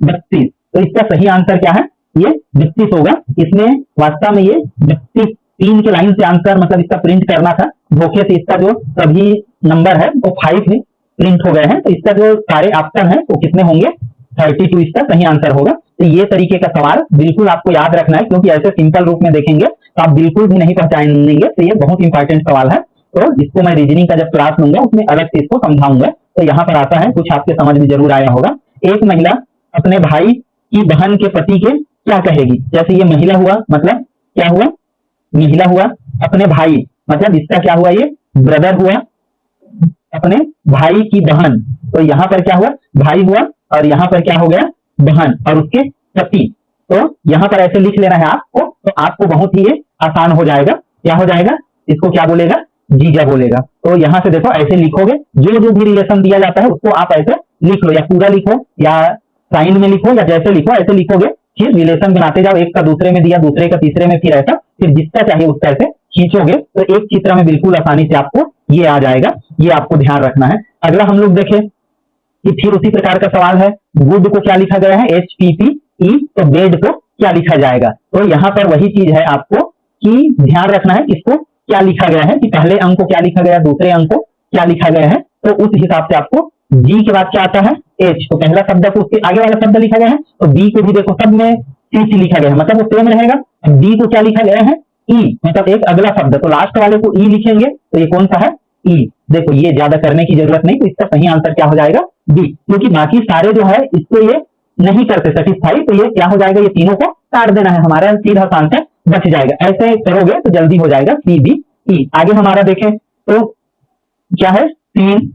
32। तो इसका सही आंसर क्या है? ये 32 होगा। इसमें वास्तव में ये 32 3 के लाइन से आंसर, मतलब इसका प्रिंट करना था, धोखे से इसका जो सभी नंबर है वो 5 में प्रिंट हो गए हैं। तो इसका जो सारे ऑप्शन है वो कितने होंगे? 32 इसका सही आंसर होगा। तो ये तरीके का सवाल बिल्कुल आपको याद रखना है, क्योंकि ऐसे सिंपल रूप में देखेंगे तो आप बिल्कुल भी नहीं पहचानेंगे। तो ये बहुत इंपॉर्टेंट सवाल है, तो इसको मैं रीजनिंग का जब क्लास लूंगा उसमें अलग से इसको समझाऊंगा। तो यहाँ पर आता है, कुछ आपके समझ में जरूर आया होगा। एक महिला अपने भाई की बहन के पति के क्या कहेगी? जैसे ये महिला हुआ, मतलब क्या हुआ? महिला हुआ। अपने भाई, मतलब इसका क्या हुआ? ये ब्रदर हुआ, अपने भाई की बहन। तो यहाँ पर क्या हुआ? भाई हुआ, और यहाँ पर क्या हो गया? बहन, और उसके पति। तो यहाँ पर ऐसे लिख लेना है आपको, तो आपको बहुत ही ये आसान हो जाएगा। क्या हो जाएगा? इसको क्या बोलेगा? जीजा बोलेगा। तो यहाँ से देखो ऐसे लिखोगे, जो जो भी रिलेशन दिया जाता है उसको आप ऐसे लिख लो, या पूरा लिखो या साइन में लिखो, या जैसे लिखो ऐसे लिखोगे। फिर रिलेशन बनाते जाओ, एक का दूसरे में दिया, दूसरे का तीसरे में, फिर ऐसा, फिर जिसका चाहिए उसका ऐसे खींचोगे तो एक चित्र में बिल्कुल आसानी से आपको ये आ जाएगा। ये आपको ध्यान रखना है। अगला हम लोग देखें कि फिर उसी प्रकार का सवाल है, गुड को क्या लिखा गया है? HPPE, तो बेड को क्या लिखा जाएगा? तो यहाँ पर वही चीज है आपको कि ध्यान रखना है किसको क्या लिखा गया है, कि पहले अंक को क्या लिखा गया, दूसरे अंक को क्या लिखा गया है। तो उस हिसाब से आपको जी के बाद क्या आता है? H, तो पहला शब्द को उसके आगे वाला शब्द लिखा गया है। तो बी को भी देखो सब में CC लिखा गया है, मतलब वो सेम रहेगा। डी को क्या लिखा गया है? E, मतलब एक अगला शब्द, तो लास्ट वाले को E लिखेंगे, तो ये कौन सा है? E। देखो ये ज्यादा करने की जरूरत नहीं, तो इसका सही आंसर क्या हो जाएगा? डी, क्योंकि बाकी सारे जो है इसको ये नहीं करते सेटिस्फाई, तो ये क्या हो जाएगा? ये तीनों को काट देना है, हमारा सीधा आंसर बच जाएगा। ऐसे करोगे तो जल्दी हो जाएगा। CBE। आगे हमारा देखें तो क्या है? 3,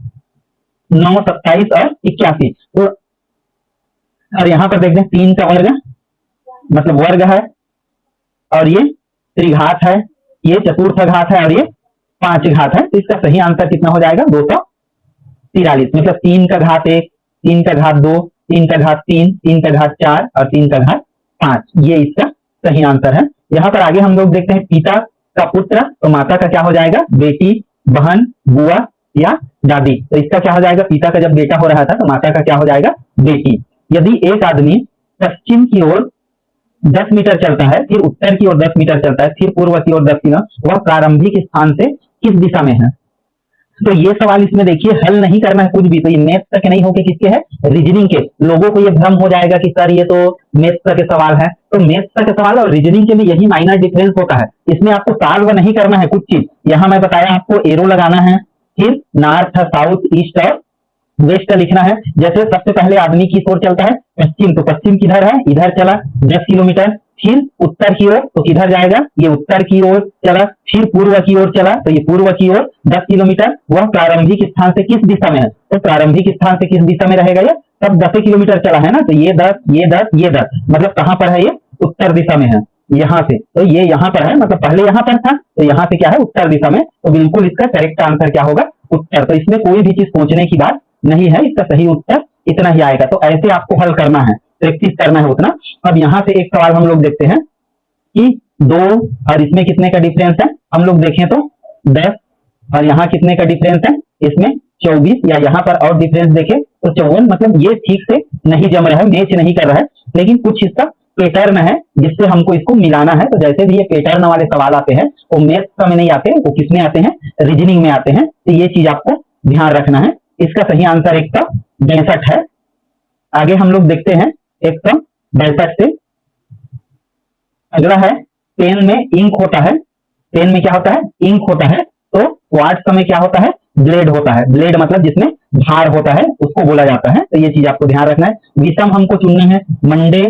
9, 27 और 81। तो और यहाँ पर देखते हैं 3 का वर्ग, मतलब वर्ग है, और ये त्रिघात है, ये चतुर्थ घात है, और ये 5 घात है। तो इसका सही आंसर कितना हो जाएगा? 243, मतलब 3 का घात 1, 3 का घात 2, 3 का घात 3, 3 का घात 4 और 3 का घात 5। ये इसका सही आंसर है। यहाँ पर आगे हम लोग देखते हैं पिता का पुत्र, तो माता का क्या हो जाएगा? बेटी, बहन, बुआ या दादी। तो इसका क्या हो जाएगा? पिता का जब बेटा हो रहा था तो माता का क्या हो जाएगा? बेटी। यदि एक आदमी पश्चिम की ओर 10 मीटर चलता है, फिर उत्तर की ओर 10 मीटर चलता है, फिर पूर्व की ओर 10 मीटर, वह प्रारंभिक स्थान से किस दिशा में है? तो ये सवाल इसमें देखिए हल नहीं करना है कुछ भी, तो ये मैथ्स तक नहीं होके किसके है? रीजनिंग के। लोगों को ये भ्रम हो जाएगा कि सर ये तो मैथ्स का सवाल है, तो मैथ्स का सवाल और रीजनिंग के में यही माइनर डिफरेंस होता है। इसमें आपको सॉल्व नहीं करना है कुछ चीज, यहाँ मैं बताया आपको एरो लगाना है, फिर नॉर्थ, साउथ, ईस्ट और वेस्ट लिखना है। जैसे सबसे पहले आदमी किस ओर चलता है? पश्चिम, तो पश्चिम किधर है? इधर चला 10 किलोमीटर। फिर उत्तर की ओर, तो किधर जाएगा? ये उत्तर की ओर चला। फिर पूर्व की ओर चला, तो ये पूर्व की ओर 10 किलोमीटर। वह प्रारंभिक स्थान से किस दिशा में है? तो प्रारंभिक स्थान से किस दिशा में रहेगा? ये सब 10 किलोमीटर चला है ना, तो ये 10, ये 10, ये 10, मतलब कहाँ पर है? ये उत्तर दिशा में है, यहाँ से। तो ये यहाँ पर है, मतलब पहले यहाँ पर था, तो यहाँ से क्या है? उत्तर दिशा में। तो बिल्कुल इसका करेक्ट आंसर क्या होगा? उत्तर। तो इसमें कोई भी चीज सोचने की बात नहीं है, इसका सही उत्तर इतना ही आएगा। तो ऐसे आपको हल करना है, प्रैक्टिस करना है उतना। अब यहाँ से एक सवाल हम लोग देखते हैं कि 2 और इसमें कितने का डिफरेंस है। हम लोग देखें तो 10 और यहाँ कितने का डिफरेंस है, इसमें 24, या यहाँ पर और डिफरेंस देखें तो 54। मतलब ये ठीक से नहीं जम रहा है, मैच नहीं कर रहा है, लेकिन कुछ इसका पैटर्न है जिससे हमको इसको मिलाना है। तो जैसे भी ये पैटर्न वाले सवाल आते हैं वो मैथ्स में नहीं आते, वो किसमें आते हैं, रीजनिंग में आते हैं। तो ये चीज आपको ध्यान रखना है। इसका सही आंसर 162 है। आगे हम लोग देखते हैं 162 से अगला है, पेन में इंक होता है। पेन में क्या होता है, इंक होता है। तो क्वार्ट्ज में क्या होता है, ब्लेड होता है। ब्लेड मतलब जिसमें धार होता है उसको बोला जाता है। तो ये चीज आपको ध्यान रखना है। विषम हमको चुनना है मंडे,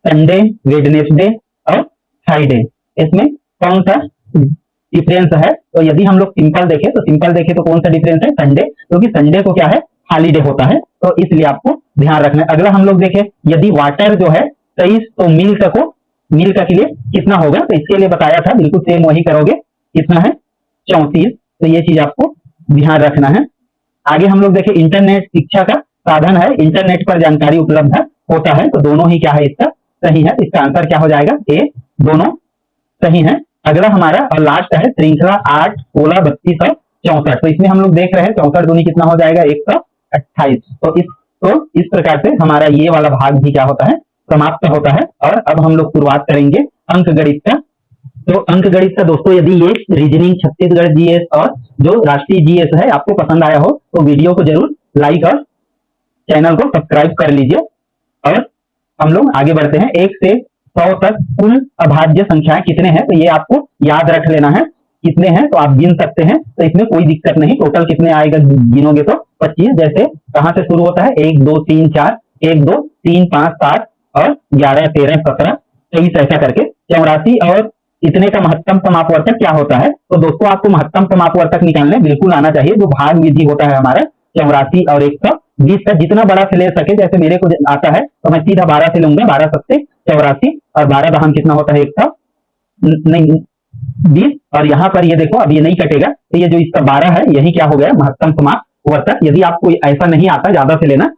संडे, वेडनेसडे और फ्राइडे। इसमें कौन सा डिफरेंस है। तो यदि हम लोग सिंपल देखें तो कौन सा डिफरेंस है, संडे, क्योंकि संडे को क्या है, हॉलीडे होता है। तो इसलिए आपको ध्यान रखना है। अगला हम लोग देखें, यदि वाटर जो है 23, तो मिल्क के लिए कितना होगा। तो इसके लिए बताया था, बिल्कुल सेम वही करोगे। कितना है, 34। तो ये चीज आपको ध्यान रखना है। आगे हम लोग देखें, इंटरनेट शिक्षा का साधन है, इंटरनेट पर जानकारी उपलब्ध होता है। तो दोनों ही क्या है, इसका सही है। इसका आंसर क्या हो जाएगा, ए, दोनों सही है। अगला हमारा और लास्ट है श्रृंखला 8, 16, 32 और 64। तो इसमें हम लोग देख रहे हैं 64 दूनी कितना हो जाएगा, 128। तो इस प्रकार से हमारा ये वाला भाग भी क्या होता है, समाप्त होता है। और अब हम लोग शुरुआत करेंगे अंक गणित का। तो अंक गणित का दोस्तों, यदि ये रीजनिंग, छत्तीसगढ़ जीएस और जो राष्ट्रीय जीएस है आपको पसंद आया हो तो वीडियो को जरूर लाइक और चैनल को सब्सक्राइब कर लीजिए। और हम लोग आगे बढ़ते हैं। 1 से 100 तक कुल अभाज्य संख्याएं कितने हैं, तो ये आपको याद रख लेना है। कितने हैं तो आप गिन सकते हैं, तो इसमें कोई दिक्कत नहीं। टोटल कितने आएगा गिनोगे तो 25। जैसे कहां से शुरू होता है, 1 2 3 4, 1 2 3 5 7 और 11 13 17 23 ऐसा करके 84। और इतने का महत्तम समापवर्तक क्या होता है। तो दोस्तों आपको महत्तम समापवर्तक निकालने बिल्कुल आना चाहिए। जो भाग विधि होता है हमारा 84 और 120 का, जितना बड़ा से ले सके। जैसे मेरे को आता है तो मैं सीधा 12 से लूंगा, 12 सबसे 84 और 12 दहम कितना होता है, 120। और यहाँ पर ये देखो, अब ये नहीं कटेगा, तो ये जो इसका 12 है यही क्या हो गया, महत्तम समापवर्तक। यदि आपको ऐसा नहीं आता ज्यादा से लेना,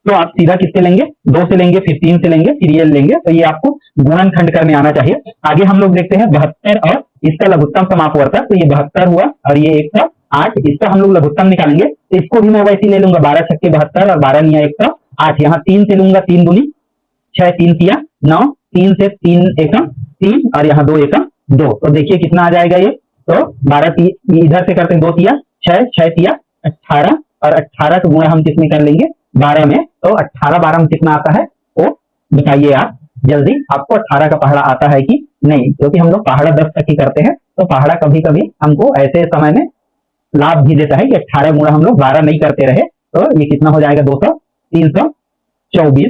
तो आप सीधा किससे लेंगे, 2 से लेंगे, फिर 3 से लेंगे, फिर ये लेंगे। तो ये आपको गुणनखंड करने आना चाहिए। आगे हम लोग देखते हैं 72 और इसका लघुत्तम समापवर्तक। तो ये 72 हुआ और ये 108, इसका हम लोग लघुत्तम निकालेंगे। तो इसको भी मैं वैसे ले लूंगा, 12 छक्के 72 और 12 निया 108। यहाँ 3 से लूंगा, 3 दूनी 6, 3 तिया 9, 3 से 3 एकम 3 और यहाँ 2 एकम 2। तो देखिए कितना आ जाएगा ये। तो 12 इधर से करते हैं, 2 तिया 6, 6 तिया 18 और 18 का गुणा हम किसमें कर लेंगे, 12 में। तो 18 12 में कितना आता है, वो बताइए आप जल्दी। आपको 18 का पहाड़ा आता है कि नहीं, क्योंकि हम लोग पहाड़ा 10 तक ही करते हैं। तो पहाड़ा कभी कभी हमको ऐसे समय में लाभ भी देता है कि 18 गुणा हम लोग 12 नहीं करते रहे। तो ये कितना हो जाएगा, 200 324।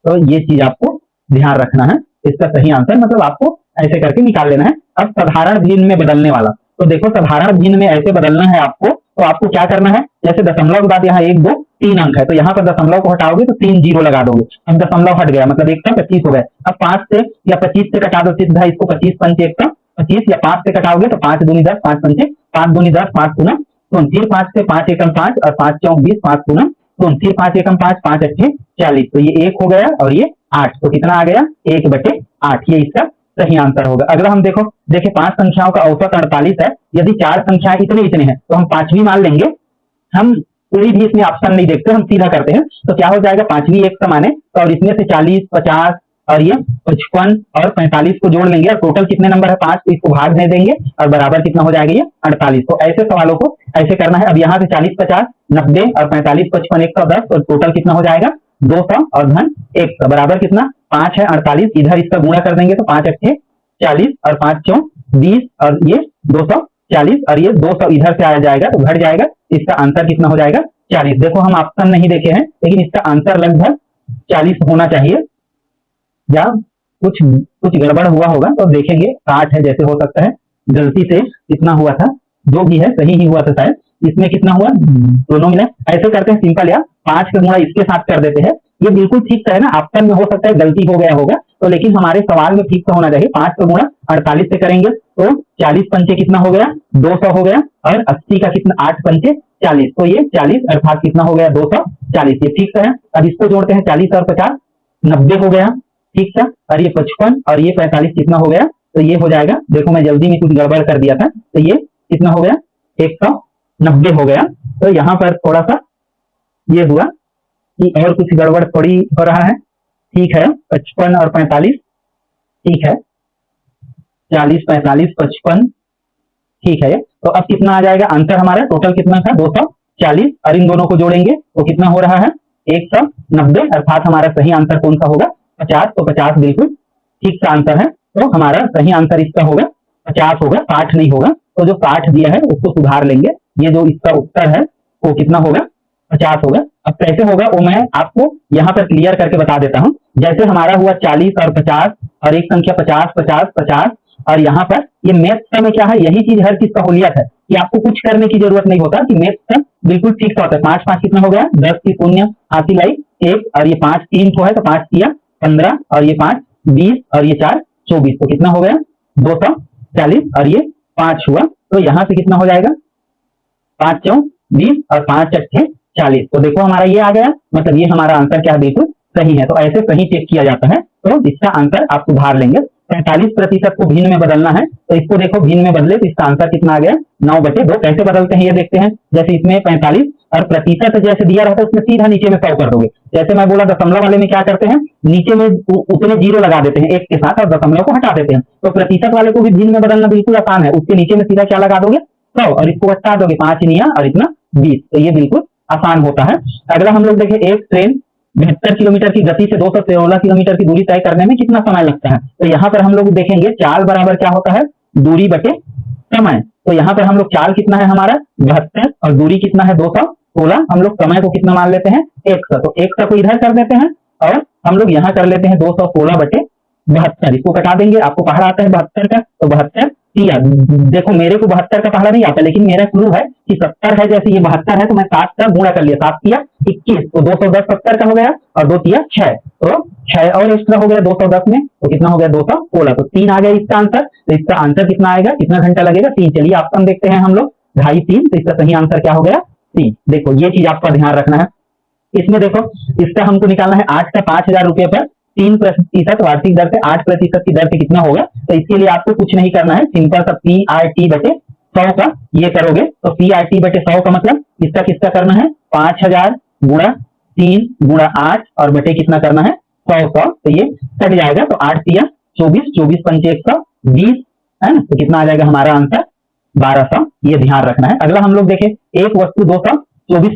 तो ये चीज आपको ध्यान रखना है। इसका सही आंसर मतलब आपको ऐसे करके निकाल लेना है। अब साधारण भिन्न में बदलने वाला, तो देखो साधारण भिन्न में ऐसे बदलना है आपको। तो आपको क्या करना है, जैसे दशमलव के बाद यहाँ 1 2 3 अंक है, तो यहाँ पर दशमलव को हटाओगे तो 3 जीरो लगा दोगे। अब दशमलव हट गया, मतलब 1 का 25 हो गया। अब 5 से या 25 से कटा दो सीधा इसको, 25 पंच 1 का 25, या 5 से कटाओगे तो 5 दूनी 10, 5 पंचे 5 दूनी 10, 5 गुना तो फिर 5 से 5 एकम 5 और 5 चौक 20, 5 गुना तो फिर 5 एकम 5, 5 अट्ठे 40। तो ये 1 हो गया और ये 8, तो कितना आ गया, 1/8। ये इसका सही आंसर होगा। अगला हम देखिए 5 संख्याओं का औसत 48 है। यदि 4 संख्याएं इतने हैं तो हम 5वीं मान लेंगे। हम कोई भी इसमें ऑप्शन नहीं देखते, हम सीधा करते हैं। तो क्या हो जाएगा, 5वीं एक समाने और इसमें से 40 50 और ये 55 और 45 को जोड़ लेंगे और टोटल कितने नंबर है 5, तो इसको भाग दे देंगे और बराबर कितना हो जाएगा, ये 48। तो ऐसे सवालों को ऐसे करना है। अब यहाँ से 40 50 90 और 45 55 110, और टोटल कितना हो जाएगा 200 और धन 100 बराबर कितना 5 है 48। इधर इसका गुणा कर देंगे तो 5 अट्ठे 40 और 5 चौक 20 और ये 240 और ये 200 इधर से आ जाएगा तो घट जाएगा। इसका आंसर कितना हो जाएगा 40। देखो हम ऑप्शन नहीं देखे हैं, लेकिन इसका आंसर लगभग 40 होना चाहिए, या कुछ गड़बड़ हुआ होगा तो देखेंगे। 60 है, जैसे हो सकता है गलती से इतना हुआ था, जो भी है सही ही हुआ था शायद। इसमें कितना हुआ, दोनों मिले ऐसे करते हैं सिंपल, या 5 का गुणा इसके साथ कर देते हैं। ये बिल्कुल ठीक है ना, ऑप्शन में हो सकता है गलती हो गया होगा, तो लेकिन हमारे सवाल में ठीक तो होना चाहिए। 5 का गुणा 48 से करेंगे तो 40 पंचे कितना हो गया 200 हो गया, और 80 का कितना 8 पंचे 40, तो ये 40 अर्थात कितना हो गया 240, ये ठीक है। अब इसको जोड़ते हैं 40 और 50, 90 हो गया, ठीक था। और ये 55 और ये 45 कितना हो गया, तो ये हो जाएगा, देखो मैं जल्दी में कुछ गड़बड़ कर दिया था, तो ये कितना हो गया 190 हो गया। तो यहाँ पर थोड़ा सा ये हुआ कि और कुछ गड़बड़ थोड़ी हो रहा है, ठीक है। 55 और 45, ठीक है, 40 45 55, ठीक है। तो अब कितना आ जाएगा आंसर हमारा, टोटल कितना था 240, और इन दोनों को जोड़ेंगे तो कितना हो रहा है 190, अर्थात हमारा सही आंसर कौन सा होगा 50, तो 50 बिल्कुल ठीक सा आंसर है। तो हमारा सही आंसर इसका होगा 50 होगा, 60 नहीं होगा। तो जो 60 दिया है उसको सुधार लेंगे, ये जो इसका उत्तर है वो कितना होगा 50 होगा। अब कैसे होगा वो मैं आपको यहाँ पर क्लियर करके बता देता हूँ। जैसे हमारा हुआ 40 और 50 और एक संख्या 50 50 50, और यहाँ पर ये मैथ्स में क्या है, यही चीज हर चीज का होलियत है कि आपको कुछ करने की जरूरत नहीं होता, कि मैथ्स का बिल्कुल ठीक सा होता है। 5 5 कितना हो गया 10 की शून्य हाथी लाई 1, और ये 5 3 तो है तो 5 किया 15, और ये 5 20, और ये 4 24, तो कितना हो गया 240, और ये 5 हुआ। तो यहाँ से कितना हो जाएगा 5 4 20 और 5 8 40, तो देखो हमारा ये आ गया, मतलब ये हमारा आंसर क्या है बिल्कुल सही है। तो ऐसे सही चेक किया जाता है, तो इसका आंसर आप सुधार लेंगे। 45% को भिन्न में बदलना है, तो इसको देखो भिन्न में बदले तो इसका आंसर कितना आ गया 9/2। कैसे बदलते हैं ये देखते हैं। जैसे इसमें 45 और प्रतिशत जैसे दिया रहता है उसमें सीधा नीचे में 100 कर दोगे। जैसे मैं बोला दशमलव वाले में क्या करते हैं, नीचे में उतने जीरो लगा देते हैं एक के साथ और दशमलव को हटा देते हैं। तो प्रतिशत वाले को भी भिन्न में बदलना बिल्कुल आसान है, उसके नीचे में सीधा क्या लगा दोगे 100, और इसको हटा दोगे 5 निया और इतना 20, तो ये बिल्कुल आसान होता है। अगला हम लोग देखें, एक ट्रेन 72 किलोमीटर की गति से 216 किलोमीटर की दूरी तय करने में कितना समय लगता है। तो यहाँ पर हम लोग देखेंगे चाल बराबर क्या होता है दूरी बटे समय। तो यहाँ पर हम लोग चाल कितना है हमारा 72 और दूरी कितना है 216, हम लोग समय को कितना मान लेते हैं 100, तो 100 को इधर कर देते हैं और हम लोग यहाँ कर लेते हैं 216/72, इसको कटा देंगे। आपको पहाड़ा आता है 72 का, तो 72 किया, देखो मेरे को 72 का पहाड़ा नहीं आता, लेकिन मेरा क्लू है कि 70 है, जैसे ये 72 है तो मैं 7 का गुणा कर लिया, 7 किया 21, तो 210 70 का हो गया, और 2 किया 6, तो 6 और एक्स्ट्रा हो गया 210 में, तो कितना हो गया 216, तो 3 आ गया इसका आंसर। तो इसका आंसर कितना आएगा, कितना घंटा लगेगा 3। चलिए ऑप्शन देखते हैं हम लोग 2.5 3, तो इसका सही आंसर क्या हो गया 3। देखो ये चीज आपका ध्यान रखना है। इसमें देखो इसका हमको निकालना है 8 का 5,000 रुपए पर 3% वार्षिक दर से 8% की दर से कितना होगा। तो इसके लिए आपको कुछ नहीं करना है, सिंपल सा PRT/100 का ये करोगे, तो PRT/100 का मतलब इसका किसका करना है 5,000 गुणा 3 गुणा 8 और बटे कितना करना है 100, तो ये कट जाएगा, तो 8 तिया 24, 24 पंचे 120 है ना, तो कितना आ जाएगा हमारा आंसर 1200, ये ध्यान रखना है। अगला हम लोग देखें, एक वस्तु 224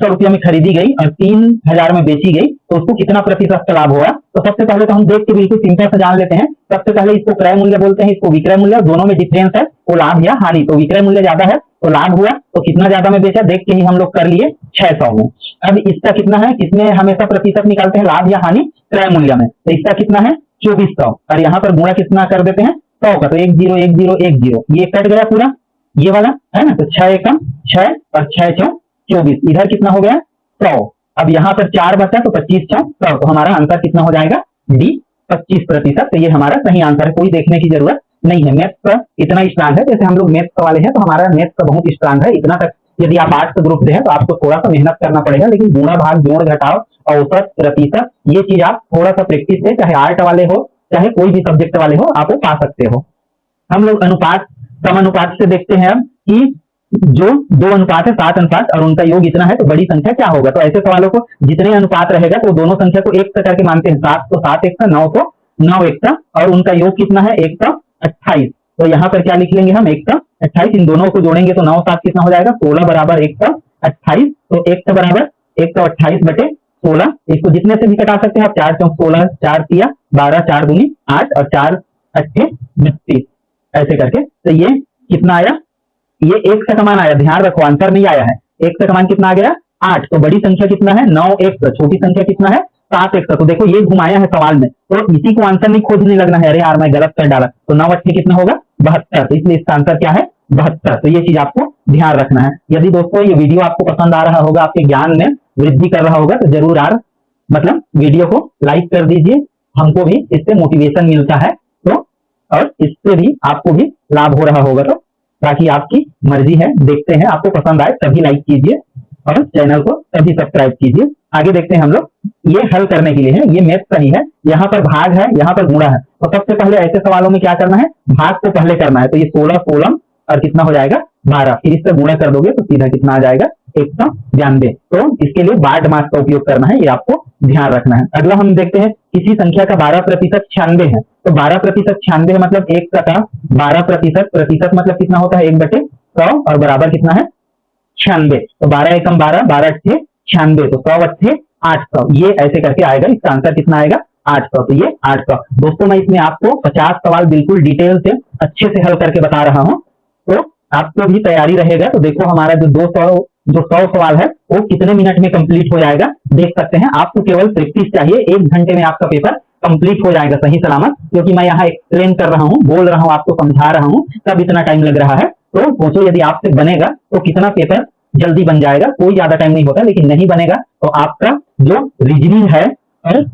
रुपया में खरीदी गई और 3,000 में बेची गई, तो उसको कितना प्रतिशत का लाभ होगा। तो सबसे पहले तो हम देख के बिल्कुल सिंपल से जान लेते हैं। सबसे पहले इसको क्रय मूल्य बोलते हैं, इसको विक्रय मूल्य, दोनों में डिफरेंस है वो लाभ या हानि। तो विक्रय मूल्य ज्यादा है तो लाभ हुआ, तो कितना ज्यादा में बेचा देख के ही हम लोग कर लिए 600 में। अब इसका कितना है, किसमें हमेशा प्रतिशत निकालते हैं लाभ या हानि, क्रय मूल्य में, तो इसका कितना है 2400, और यहाँ पर गुणा कितना कर देते हैं 100 का, तो 101010, ये कट गया पूरा ये वाला है ना, तो 6 एकम 6 और 6 चौ 24, इधर कितना हो गया 100। अब यहाँ पर 4 बचा तो 25 चौ 100, तो हमारा आंसर कितना हो जाएगा डी 25%। तो ये हमारा सही आंसर है, कोई देखने की जरूरत नहीं है। मैथ्स का इतना स्ट्रांग है, जैसे हम लोग मैथ्स वाले हैं तो हमारा मैथ्स का बहुत स्ट्रांग है। इतना तक यदि आप आर्ट्स ग्रुप से हैं तो आपको थोड़ा सा मेहनत करना पड़ेगा, लेकिन गुणा भाग जोड़ घटाव औसत प्रतिशत ये चीज आप थोड़ा सा प्रैक्टिस से, चाहे आर्ट वाले हो चाहे कोई भी सब्जेक्ट वाले हो, आप वो पा सकते हो। हम लोग अनुपात समानुपात से देखते हैं अब कि जो 2 अनुपात है 7 अनुपात और उनका योग इतना है तो बड़ी संख्या क्या होगा। तो ऐसे सवालों को जितने अनुपात रहेगा तो दोनों संख्या को 1 करके मानते हैं, 7 तो 7 1 9 तो 9 1, और उनका योग कितना है 128। तो यहाँ पर क्या लिख लेंगे हम 128, इन दोनों को जोड़ेंगे तो 9 7 कितना हो जाएगा 16 बराबर 128, तो 1 बराबर 128/16, इसको जितने से भी कटा सकते हैं आप, 4 चौक 16, 4 तिया 12, 4 दूनी 8 और 4 अट्ठे 32, ऐसे करके। तो ये कितना आया, ये 1 का समान आया, ध्यान रखो आंसर नहीं आया है, 1 का समान कितना आ गया 8। तो बड़ी संख्या कितना है 9 1, छोटी संख्या कितना है 7 1। तो देखो ये घुमाया है सवाल में, तो इसी को आंसर नहीं खोजने लगना है, अरे यार मैं गलत कर डाला, तो 9 8 कितना होगा 72, तो इसलिए इसका आंसर क्या है 72। तो ये चीज आपको ध्यान रखना है। यदि दोस्तों ये वीडियो आपको पसंद आ रहा होगा, आपके ज्ञान में वृद्धि कर रहा होगा, तो जरूर यार मतलब वीडियो को लाइक कर दीजिए, हमको भी इससे मोटिवेशन मिलता है, तो और इससे भी आपको भी लाभ हो रहा होगा। तो बाकी आपकी मर्जी है, देखते हैं आपको पसंद आए तभी लाइक कीजिए। और चैनल को तभी सब्सक्राइब कीजिए। आगे देखते हैं हम लोग, ये हल करने के लिए है, ये मैथ सही है, यहाँ पर भाग है, यहाँ पर गुणा है। तो सबसे पहले ऐसे सवालों में क्या करना है, भाग को पहले करना है। तो ये 16 16 और कितना हो जाएगा 12, फिर इससे गुणा कर दोगे तो सीधा कितना आ जाएगा 192। तो इसके लिए बाट मास का उपयोग करना है, ये आपको ध्यान रखना है। अगला हम देखते हैं, किसी संख्या का 12% 96 है। तो 12% 96 है मतलब 1 का 12%, प्रतिशत मतलब कितना होता है 1/100 और बराबर कितना है 96। तो 12 एकम 12, 12 अट्ठे 96, तो 100 अट्ठे 800, ये ऐसे करके आएगा। इसका आंसर कितना आएगा 800। तो ये 800। दोस्तों मैं इसमें आपको 50 सवाल बिल्कुल डिटेल से अच्छे से हल करके बता रहा हूं, तो आपको भी तैयारी रहेगा। तो देखो हमारा जो 100 सवाल है वो कितने मिनट में कंप्लीट हो जाएगा देख सकते हैं। आपको केवल प्रैक्टिस चाहिए, 1 घंटे में आपका पेपर कंप्लीट हो जाएगा सही सलामत। क्योंकि मैं यहाँ एक्सप्लेन कर रहा हूँ, बोल रहा हूँ, आपको समझा रहा हूँ, तब इतना टाइम लग रहा है। तो सोचो यदि आपसे बनेगा तो कितना पेपर जल्दी बन जाएगा। कोई ज्यादा टाइम नहीं होता, लेकिन नहीं बनेगा तो आपका जो रीजनिंग है और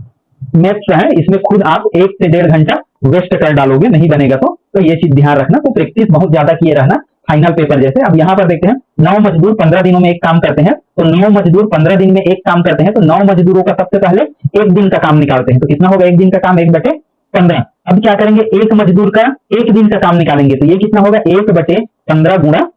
मैथ्स है, इसमें खुद आप 1 से 1.5 घंटा वेस्ट कर डालोगे, नहीं बनेगा तो ये चीज ध्यान रखना। तो प्रैक्टिस बहुत ज्यादा किए रहना फाइनल पेपर जैसे। अब यहाँ पर देखते हैं, 9 मजदूर 15 दिनों में एक काम करते हैं। तो 9 मजदूर 15 दिन में एक काम करते हैं, तो 9 मजदूरों का सबसे पहले एक दिन का काम निकालते हैं। तो कितना होगा एक दिन का काम 1/15। अब क्या करेंगे, एक मजदूर का एक दिन का काम निकालेंगे। तो ये कितना होगा 1/15 गुणा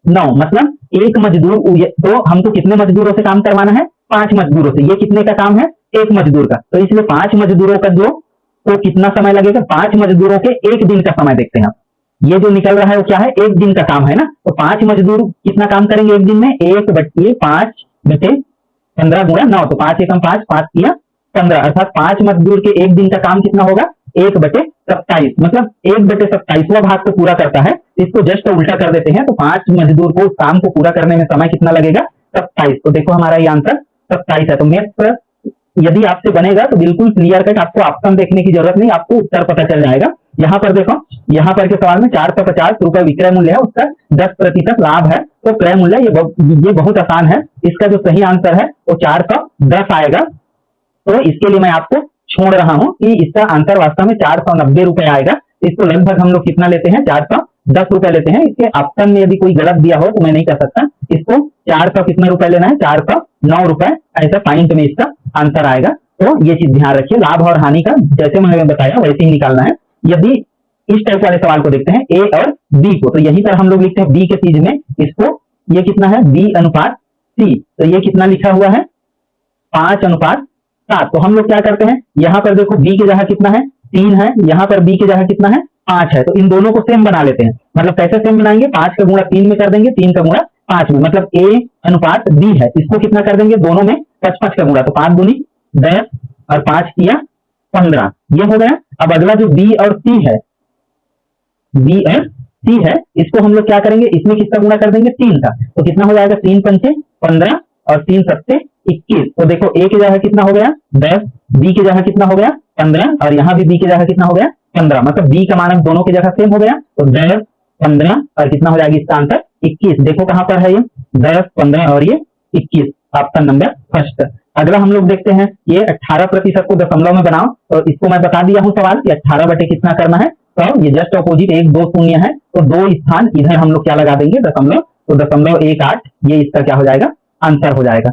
9, मतलब एक मजदूर। तो हमको कितने मजदूरों से काम करवाना है 5 मजदूरों से। ये कितने का काम है एक मजदूर का, तो इसलिए 5 मजदूरों का जो तो कितना समय लगेगा 5 मजदूरों के एक दिन का समय देखते हैं आप। ये जो निकल रहा है वो क्या है एक दिन का काम है ना। तो 5 मजदूर कितना काम करेंगे एक दिन में 1/5/15 गुणा 9। तो 5 एकम 5, 5 किया 15, अर्थात 5 मजदूर के एक दिन का काम कितना होगा 1/27, मतलब 1/27वां भाग को पूरा करता है। इसको जस्ट उल्टा कर देते हैं, तो 5 मजदूर को काम को पूरा करने में समय कितना लगेगा 27। तो देखो हमारा ये आंसर 27 है। तो मैथ्स यदि आपसे बनेगा तो बिल्कुल क्लियर कट, आपको ऑप्शन देखने की जरूरत नहीं, आपको उत्तर पता चल जाएगा। यहाँ पर देखो, यहाँ पर के सवाल में 450 रुपए विक्रय मूल्य है, उसका 10% लाभ है। तो क्रय मूल्य ये बहुत आसान है। इसका जो सही आंसर है वो 410 आएगा। तो इसके लिए मैं आपको छोड़ रहा हूं कि इसका आंसर वास्तव में 490 रुपए आएगा। इसको लगभग हम लोग कितना लेते हैं 410 रुपए लेते हैं। इसके ऑप्शन में यदि कोई गलत दिया हो तो मैं नहीं कह सकता। इसको 400 कितने रुपए लेना है 409 रुपए, ऐसा पॉइंट में इसका आंसर आएगा। तो ये चीज ध्यान रखिए, लाभ और हानि का जैसे मैंने बताया वैसे ही निकालना है। यदि इस टाइप वाले सवाल को देखते हैं ए और बी को, तो यहीं पर हम लोग लिखते हैं बी के चीज में इसको, ये कितना है B/C। तो ये कितना लिखा हुआ है 5/7। तो हम लोग क्या करते हैं, यहाँ पर देखो बी की जगह कितना है 3 है, यहाँ पर बी की जगह कितना है 5 है। तो इन दोनों को सेम बना लेते हैं। मतलब कैसे सेम बनाएंगे, 5 का गुणा 3 में कर देंगे, 3 का गुणा 5 में, मतलब A/B है। इसको कितना कर देंगे दोनों में 5 का गुणा, तो 5 दूनी 10 और 5 किया 15, ये हो गया। अब अगला जो B और C है, B और C है, इसको हम लोग क्या करेंगे, इसमें किसका गुणा कर देंगे 3 का। तो कितना हो जाएगा 3 पंचे 15 और 3 सत्ते 21। तो देखो A की जगह कितना हो गया 10, B की जगह कितना हो गया 15 और यहाँ भी B की जगह कितना हो गया 15, मतलब B का मानक दोनों की जगह सेम हो गया। तो 10 15 और कितना हो जाएगा इसका आंसर 21। देखो कहां पर है ये 10 15 और ये 21, ऑप्शन नंबर फर्स्ट। अगला हम लोग देखते हैं, ये 18% को दशमलव में बनाओ। तो इसको मैं बता दिया हूं सवाल कि 18 बटे कितना करना है। तो ये जस्ट अपोजिट 1 2 शून्य है, तो 2 स्थान इधर हम लोग क्या लगा देंगे दशमलव। तो 0.18 ये इसका क्या हो जाएगा आंसर हो जाएगा।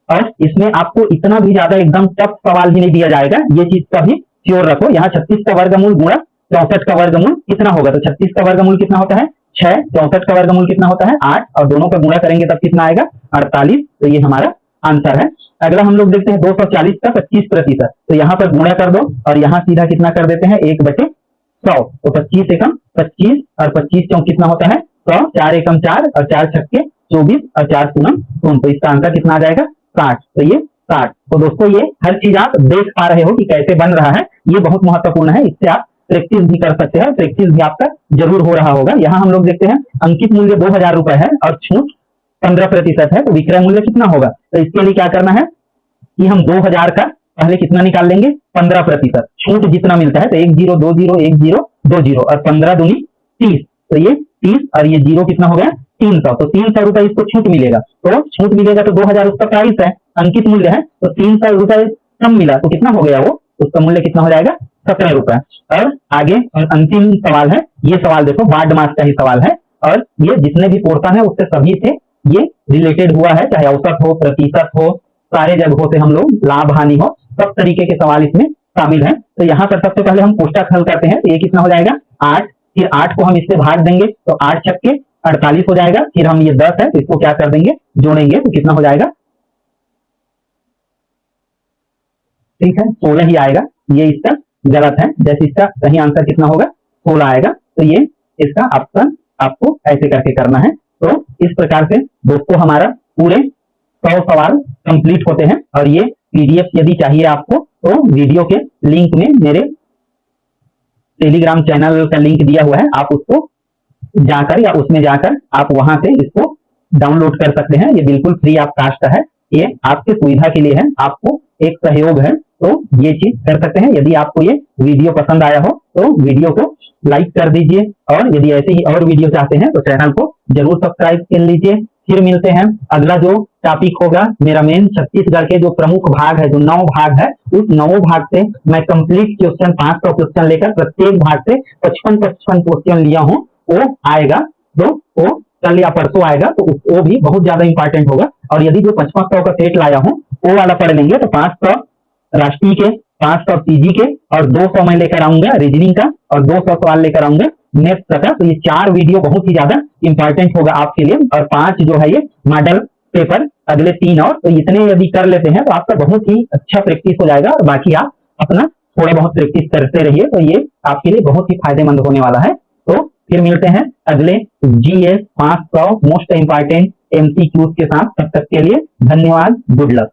और इसमें आपको इतना भी ज्यादा एकदम टफ सवाल भी नहीं दिया जाएगा, ये चीज का भी श्योर रखो। यहाँ 36 का वर्गमूल गुणा 64 का वर्गमूल कितना होगा। तो 36 का वर्गमूल कितना होता है 6, 64 का वर्गमूल कितना होता है 8, और दोनों का गुणा करेंगे तब कितना आएगा 48। तो ये हमारा आंसर है। अगला हम लोग देखते हैं 240 का 25%। तो यहाँ पर गुणा कर दो और यहाँ सीधा कितना कर देते हैं 1/100। तो 25 एकम 25 और 25 चौक कितना होता है 100, 4 एकम 4 और 4 छक्के 24 और 4 पूनम 3। तो इसका आंसर कितना आ जाएगा 60। तो ये 60। तो दोस्तों ये हर चीज आप देख पा रहे हो कि कैसे बन रहा है, ये बहुत महत्वपूर्ण है। इससे आप प्रैक्टिस भी कर सकते हैं, प्रैक्टिस भी आपका जरूर हो रहा होगा। यहाँ हम लोग देखते हैं अंकित मूल्य 2000 रुपए है और छूट 15% है, तो विक्रय मूल्य कितना होगा। तो इसके लिए क्या करना है कि हम 2000 का पहले कितना निकाल लेंगे 15%, छूट जितना मिलता है। तो 10 और 15 दूनी 30, तो ये 30 और ये 0 कितना हो गया 300। तो 300 रुपए इसको छूट मिलेगा। तो छूट मिलेगा तो 2000 उसका प्राइस है, अंकित मूल्य है, तो 300 रुपए कम मिला तो कितना हो गया वो, उसका मूल्य कितना हो जाएगा 17 रुपए। और आगे और अंतिम सवाल है, ये सवाल देखो बाड मास का ही सवाल है, और ये जितने भी पोर्शन है उससे सभी से ये रिलेटेड हुआ है, चाहे औसत हो, प्रतिशत हो, सारे जगहों से हम लोग लाभ हानि हो, सब तरीके के सवाल इसमें शामिल है। तो यहाँ पर सबसे पहले हम कोष्टक हल करते हैं। तो ये कितना हो जाएगा 8, फिर 8 को हम इससे भाग देंगे तो 8 छक्के 48 हो जाएगा। फिर हम ये 10 है तो इसको क्या कर देंगे, जोड़ेंगे तो कितना हो जाएगा, ठीक है 16 ही आएगा। ये इसका गलत है, जैसे इसका सही आंसर कितना होगा 16 आएगा। तो ये इसका ऑप्शन आपको ऐसे करके करना है। तो इस प्रकार से दोस्तों हमारा पूरे 100 सवाल कंप्लीट होते हैं। और ये पीडीएफ यदि चाहिए आपको तो वीडियो के लिंक में मेरे टेलीग्राम चैनल का लिंक दिया हुआ है, आप उसको जाकर या उसमें जाकर आप वहां से इसको डाउनलोड कर सकते हैं। ये बिल्कुल फ्री ऑफ कास्ट है, ये आपकी सुविधा के लिए है, आपको एक सहयोग है, तो ये चीज कर सकते हैं। यदि आपको ये वीडियो पसंद आया हो तो वीडियो को लाइक कर दीजिए, और यदि ऐसे ही और वीडियो चाहते हैं तो चैनल को जरूर सब्सक्राइब कर लीजिए। फिर मिलते हैं, अगला जो टॉपिक होगा मेरा मेन छत्तीसगढ़ के जो प्रमुख भाग है, जो 9 भाग है, उस 9 भाग से मैं कंप्लीट क्वेश्चन 500 क्वेश्चन लेकर प्रत्येक भाग से 55 क्वेश्चन लिया हूं, वो आएगा। तो वो कल या परसों आएगा, तो वो भी बहुत ज्यादा इंपॉर्टेंट होगा। और यदि जो 5500 का सेट लाया हूं वो वाला पढ़ लेंगे तो 500 राष्ट्रीय के, 500 सीजी के, और 200 मैं लेकर आऊंगा रीजनिंग का, और 200 सवाल लेकर आऊंगा नेक्स्ट का। तो ये 4 वीडियो बहुत ही ज्यादा इंपॉर्टेंट होगा आपके लिए। और 5 जो है ये मॉडल पेपर, अगले 3 और, तो इतने यदि कर लेते हैं तो आपका बहुत ही अच्छा प्रैक्टिस हो जाएगा। और बाकी आप अपना थोड़े बहुत प्रैक्टिस करते रहिए, तो ये आपके लिए बहुत ही फायदेमंद होने वाला है। तो फिर मिलते हैं अगले जीएस 500 मोस्ट इंपॉर्टेंट एमसीक्यूज के साथ। तब तक के लिए धन्यवाद, गुड लक।